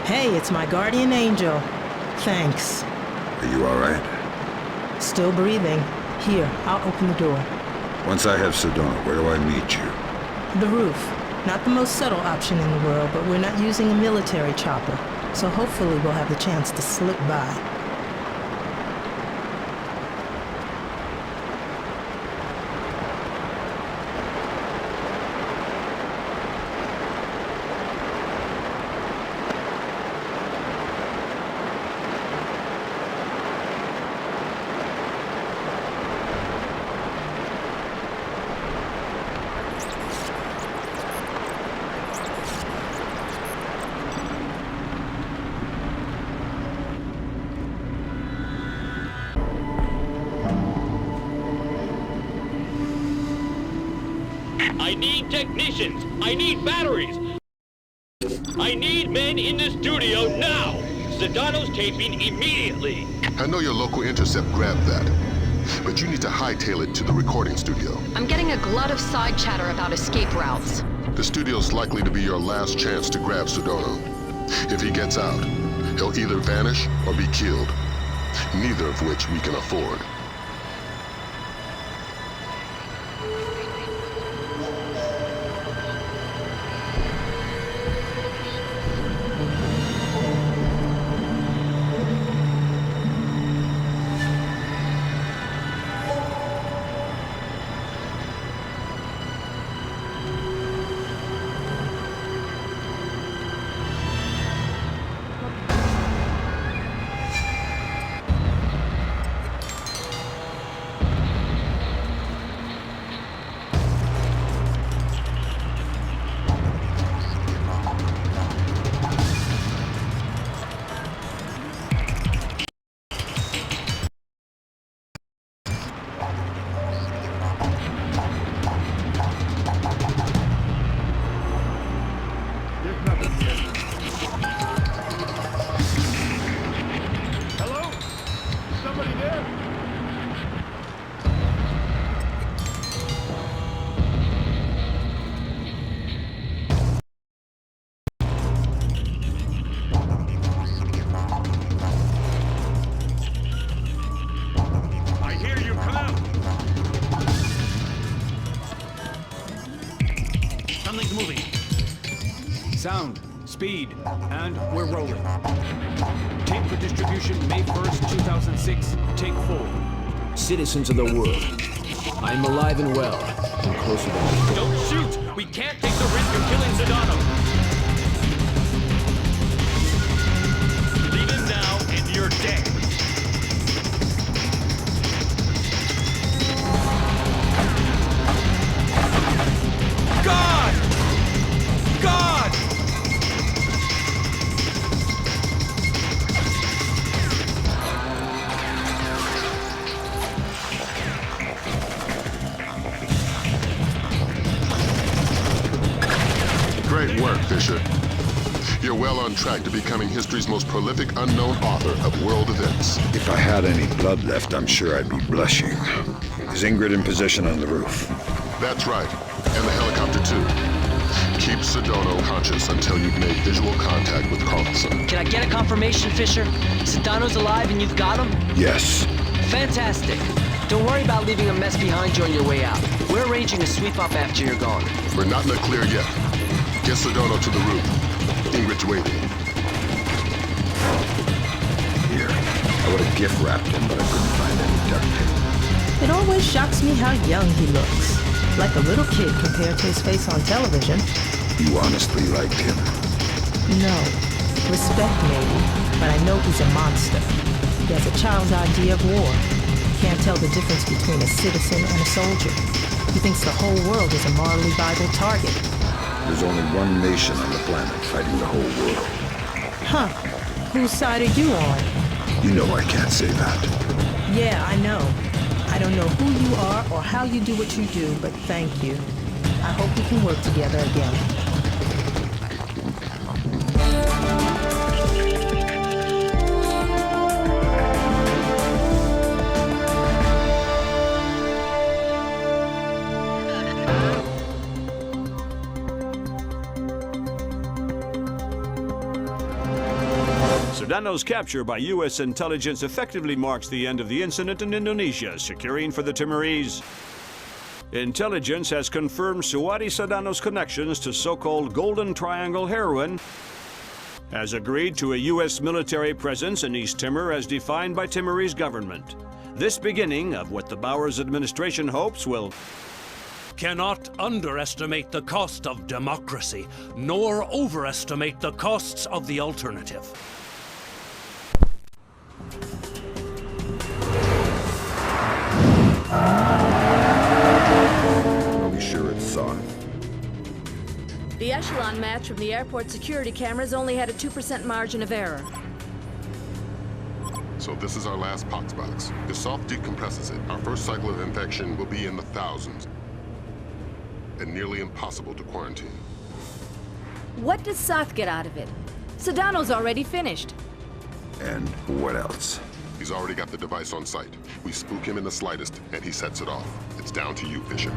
Speaker 17: Hey, it's my guardian angel. Thanks.
Speaker 2: Are you all right?
Speaker 17: Still breathing. Here, I'll open the door.
Speaker 2: Once I have Sedona, where do I meet you?
Speaker 17: The roof. Not the most subtle option in the world, but we're not using a military chopper, so hopefully we'll have the chance to slip by.
Speaker 13: I need technicians. I need batteries. I need men in the studio now. Sedano's taping immediately.
Speaker 1: I know your local intercept grabbed that, but you need to hightail it to the recording studio.
Speaker 5: I'm getting a glut of side chatter about escape routes.
Speaker 1: The studio's likely to be your last chance to grab Sedano. If he gets out, he'll either vanish or be killed, neither of which we can afford.
Speaker 10: Sound, speed, and we're rolling. Tape for distribution May 1st, 2006, take 4.
Speaker 22: Citizens of the world, I'm alive and well, and closer than...
Speaker 13: Don't shoot! We can't take the risk of killing Sedano. Leave him now, and you're dead.
Speaker 10: God! God!
Speaker 1: Great work, Fisher. You're well on track to becoming history's most prolific unknown author of world events.
Speaker 2: If I had any blood left, I'm sure I'd be blushing. Is Ingrid in position on the roof?
Speaker 1: That's right. And the helicopter, too. Keep Sedano conscious until you've made visual contact with Carlson.
Speaker 3: Can I get a confirmation, Fisher? Sedano's alive and you've got him?
Speaker 2: Yes.
Speaker 3: Fantastic. Don't worry about leaving a mess behind you on your way out. We're arranging a sweep up after you're gone.
Speaker 1: We're not in the clear yet. Get Sedano to the roof. Ingrid's waiting.
Speaker 2: Here. I would have gift wrapped him, but I couldn't find any duct tape.
Speaker 17: It always shocks me how young he looks. Like a little kid compared to his face on television.
Speaker 2: You honestly liked him?
Speaker 17: No. Respect maybe, but I know he's a monster. He has a child's idea of war. Can't tell the difference between a citizen and a soldier. He thinks the whole world is a morally vital target.
Speaker 2: There's only one nation on the planet fighting the whole world.
Speaker 17: Huh. Whose side are you on?
Speaker 2: You know I can't say that.
Speaker 17: Yeah, I know. I don't know who you are or how you do what you do, but thank you. I hope we can work together again.
Speaker 12: Sedano's capture by U.S. intelligence effectively marks the end of the incident in Indonesia, securing for the Timorese Intelligence has confirmed Suwadi Sedano's connections to so-called Golden Triangle heroin, has agreed to a U.S. military presence in East Timor as defined by Timorese government. This beginning of what the Bowers administration hopes will...
Speaker 20: Cannot underestimate the cost of democracy, nor overestimate the costs of the alternative.
Speaker 2: Are we sure it's Soth?
Speaker 21: The echelon match from the airport security cameras only had a 2% margin of error.
Speaker 1: So this is our last pox box. If Soth decompresses it, our first cycle of infection will be in the thousands. And nearly impossible to quarantine.
Speaker 21: What does Soth get out of it? Sedano's already finished.
Speaker 2: And what else?
Speaker 1: He's already got the device on site. We spook him in the slightest, and he sets it off. It's down to you, Fisher.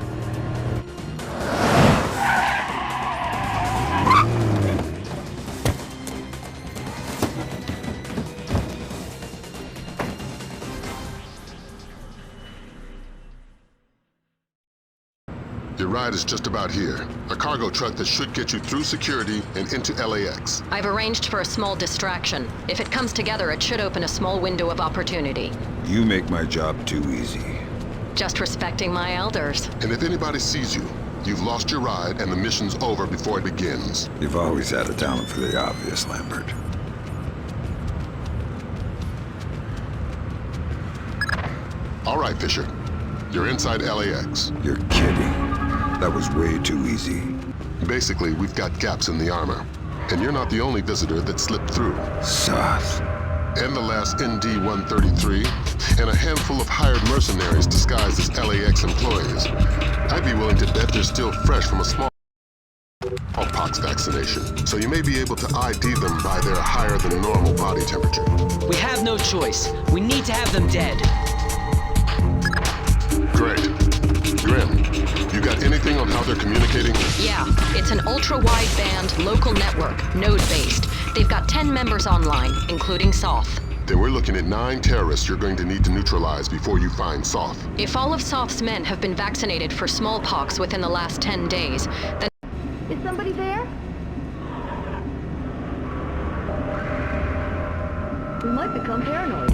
Speaker 1: Your ride is just about here. A cargo truck that should get you through security and into LAX.
Speaker 5: I've arranged for a small distraction. If it comes together, it should open a small window of opportunity.
Speaker 2: You make my job too easy.
Speaker 5: Just respecting my elders.
Speaker 1: And if anybody sees you, you've lost your ride and the mission's over before it begins.
Speaker 2: You've always had a talent for the obvious, Lambert.
Speaker 1: All right, Fisher. You're inside LAX.
Speaker 2: You're kidding. That was way too easy.
Speaker 1: Basically, we've got gaps in the armor. And you're not the only visitor that slipped through.
Speaker 2: Soth.
Speaker 1: And the last ND-133, and a handful of hired mercenaries disguised as LAX employees. I'd be willing to bet they're still fresh from a smallpox vaccination, so you may be able to ID them by their higher than normal body temperature.
Speaker 3: We have no choice. We need to have them dead.
Speaker 1: Great. Grim, you got anything on how they're communicating?
Speaker 5: Yeah, it's an ultra-wideband local network, node-based. They've got 10 members online, including Soth.
Speaker 1: Then we're looking at 9 terrorists you're going to need to neutralize before you find Soth.
Speaker 5: If all of Soth's men have been vaccinated for smallpox within the last 10 days, then...
Speaker 21: Is somebody there? We might become paranoid.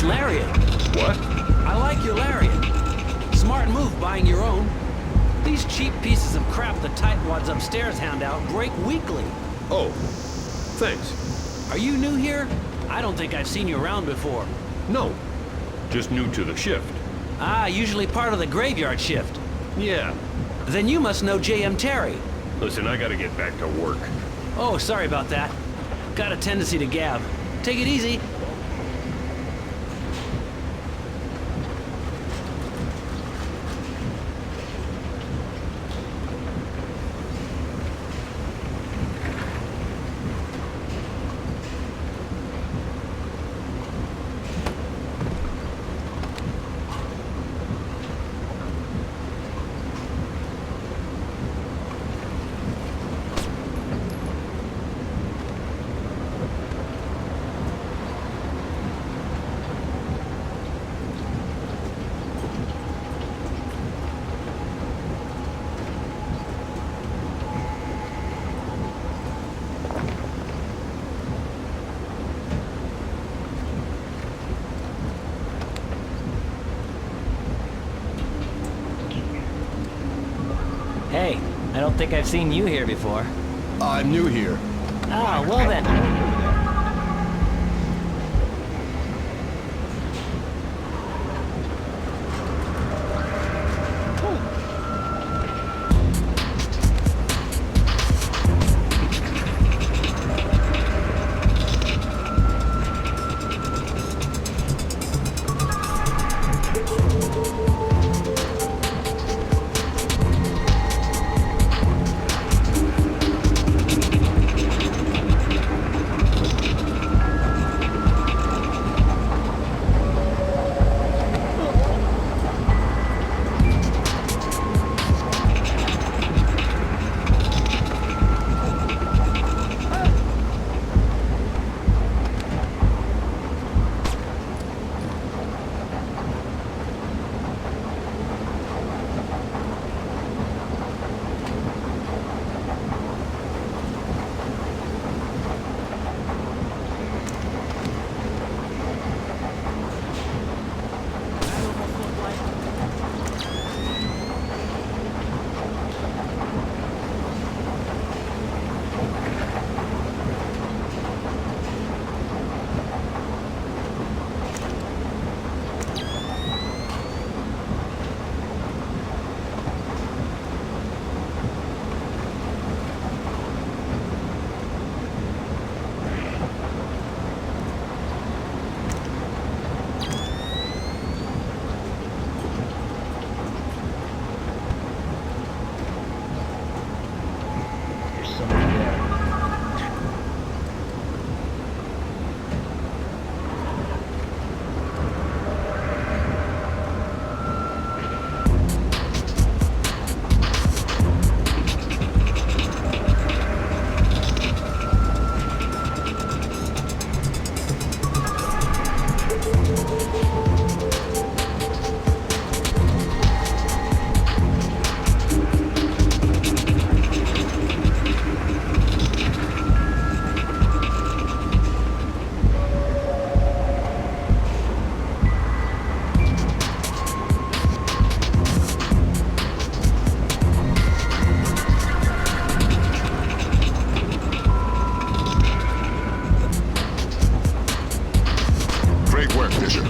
Speaker 8: Lariat.
Speaker 18: What?
Speaker 8: I like your lariat. Smart move buying your own. These cheap pieces of crap the tightwads upstairs hand out break weekly.
Speaker 18: Oh, thanks.
Speaker 8: Are you new here? I don't think I've seen you around before.
Speaker 18: No, just new to the shift.
Speaker 8: Ah, usually part of the graveyard shift.
Speaker 18: Yeah.
Speaker 8: Then you must know J.M. Terry.
Speaker 18: Listen, I gotta get back to work.
Speaker 8: Oh, sorry about that. Got a tendency to gab. Take it easy.
Speaker 23: Hey, I don't think I've seen you here before.
Speaker 24: I'm new here.
Speaker 23: Ah, well then.
Speaker 1: Great work, Fisher.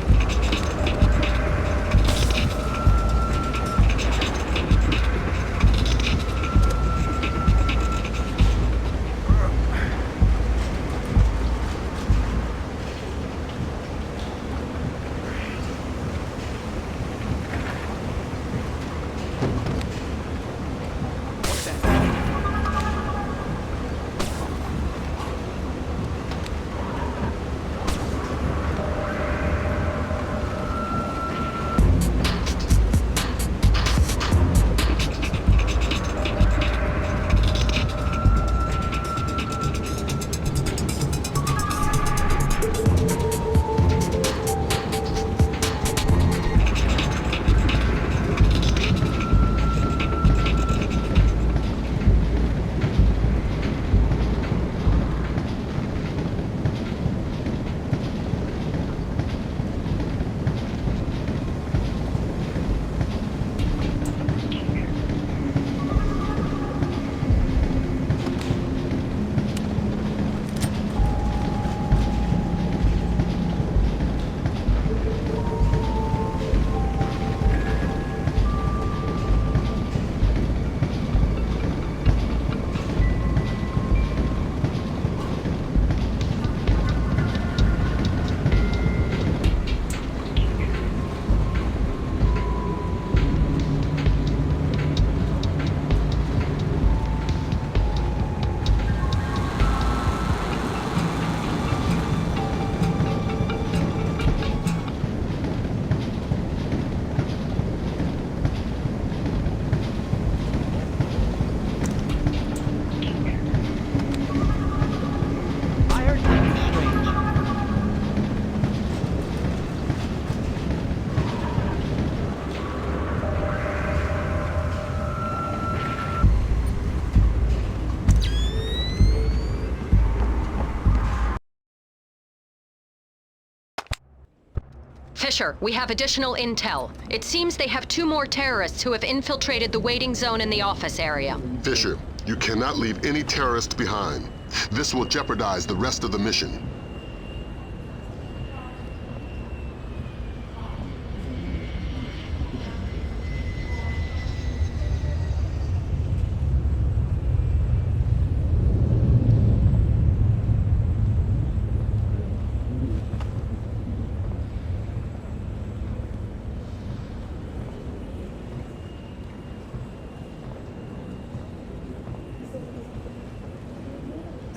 Speaker 5: Fisher, we have additional intel. It seems they have 2 more terrorists who have infiltrated the waiting zone in the office area.
Speaker 1: Fisher, you cannot leave any terrorists behind. This will jeopardize the rest of the mission.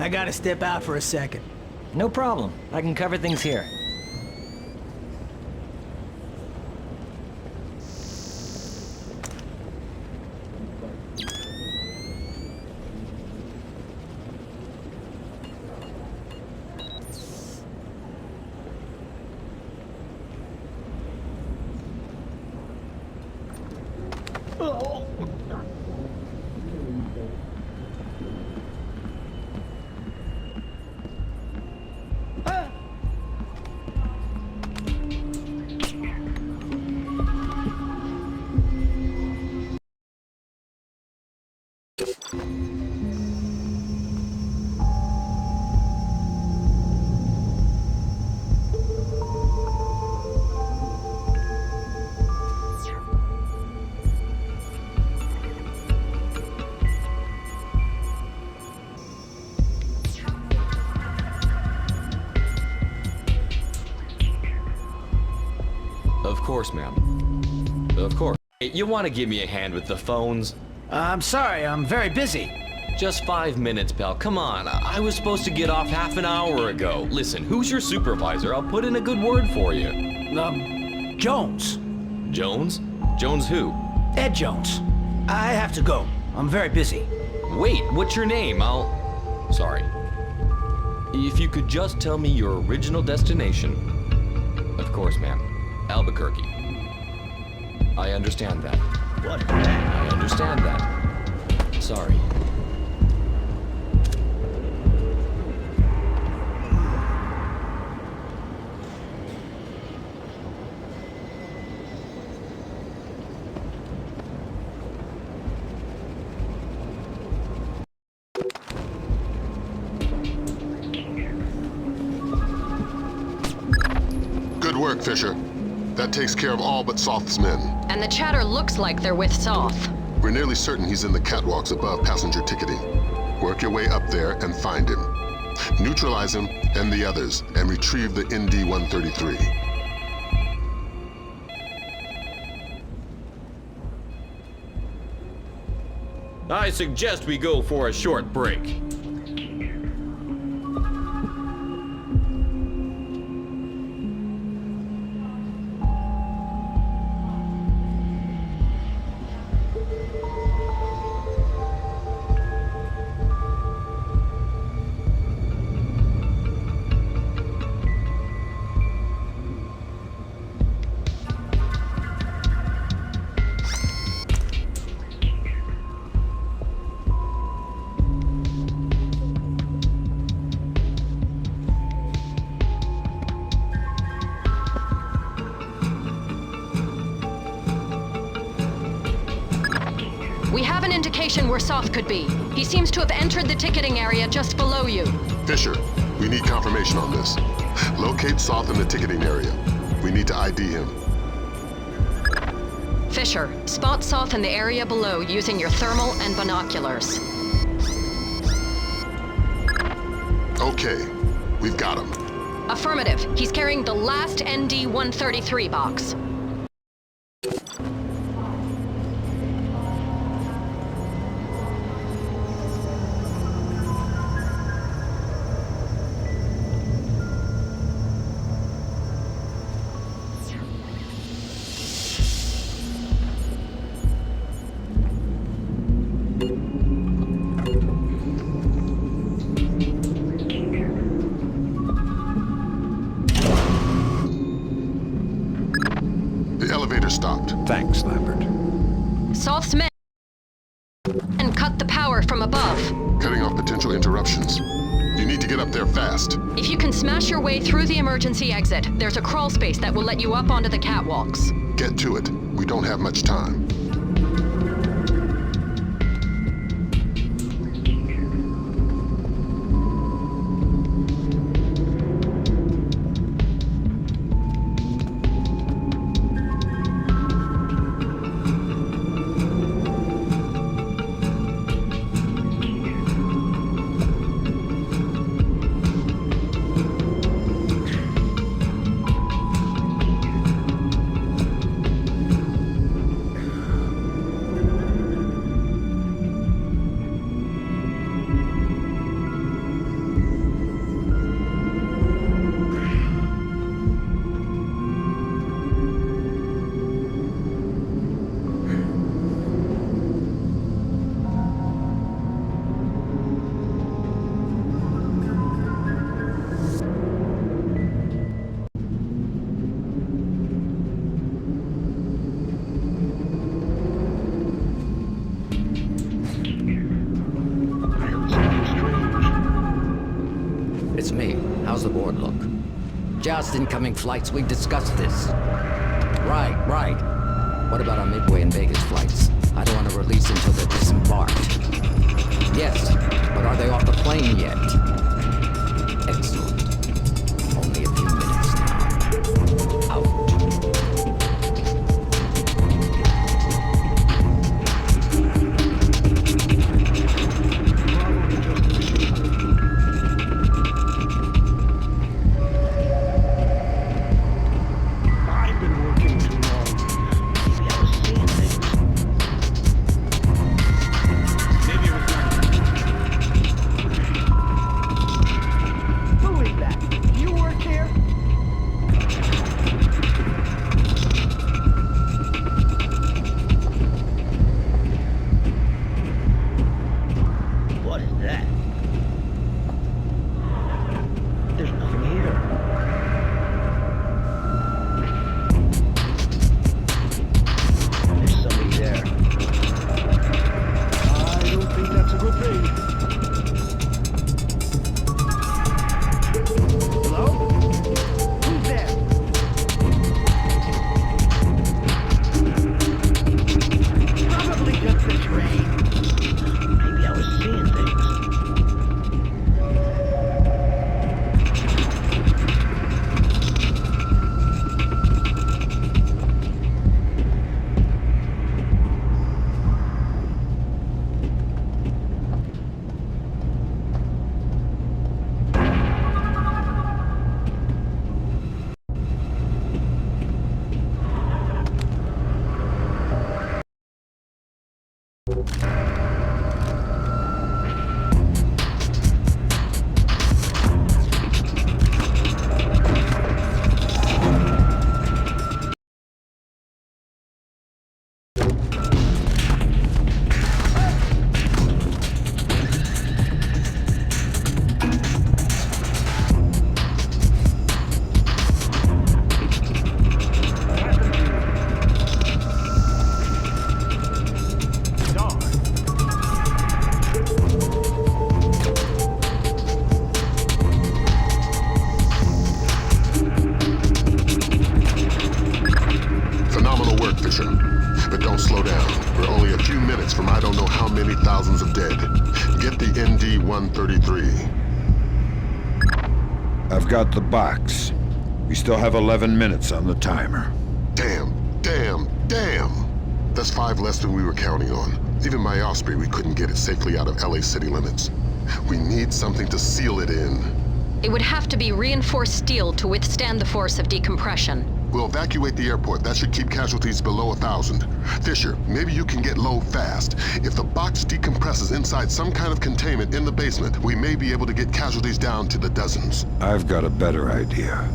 Speaker 11: I gotta step out for a second.
Speaker 23: No problem. I can cover things here.
Speaker 18: Of course, ma'am. Of course. Hey, you want to give me a hand with the phones?
Speaker 11: I'm sorry, I'm very busy.
Speaker 18: Just 5 minutes, pal. Come on. I was supposed to get off half an hour ago. Listen, who's your supervisor? I'll put in a good word for you.
Speaker 11: Jones.
Speaker 18: Jones? Jones who?
Speaker 11: Ed Jones. I have to go. I'm very busy.
Speaker 18: Wait, what's your name? Sorry. If you could just tell me your original destination. Of course, ma'am. Albuquerque. I understand that.
Speaker 11: What?
Speaker 18: I understand that. Sorry.
Speaker 1: Good work, Fisher. That takes care of all but Soth's men.
Speaker 5: And the chatter looks like they're with Soth.
Speaker 1: We're nearly certain he's in the catwalks above passenger ticketing. Work your way up there and find him. Neutralize him and the others, and retrieve the ND-133.
Speaker 18: I suggest we go for a short break.
Speaker 5: We have an indication where Soth could be. He seems to have entered the ticketing area just below you.
Speaker 1: Fisher, we need confirmation on this. Locate Soth in the ticketing area. We need to ID him.
Speaker 5: Fisher, spot Soth in the area below using your thermal and binoculars.
Speaker 1: Okay, we've got him.
Speaker 5: Affirmative. He's carrying the last ND-133 box.
Speaker 1: Stopped.
Speaker 2: Thanks, Lambert.
Speaker 5: Soth's men and cut the power from above.
Speaker 1: Cutting off potential interruptions. You need to get up there fast.
Speaker 5: If you can smash your way through the emergency exit, there's a crawl space that will let you up onto the catwalks.
Speaker 1: Get to it. We don't have much time.
Speaker 9: It's me. How's the board look? Just incoming flights. We discussed this. Right. What about our Midway and Vegas flights? I don't want to release until they're disembarked. Yes, but are they off the plane yet? Excellent. Only a few minutes now. Out.
Speaker 1: thousands of dead. Get the ND-133.
Speaker 2: I've got the box. We still have 11 minutes on the timer.
Speaker 1: Damn. That's 5 less than we were counting on. Even my Osprey, we couldn't get it safely out of LA city limits. We need something to seal it in.
Speaker 5: It would have to be reinforced steel to withstand the force of decompression.
Speaker 1: We'll evacuate the airport. That should keep casualties below 1,000. Fisher, maybe you can get low fast. If the box decompresses inside some kind of containment in the basement, we may be able to get casualties down to the dozens.
Speaker 2: I've got a better idea.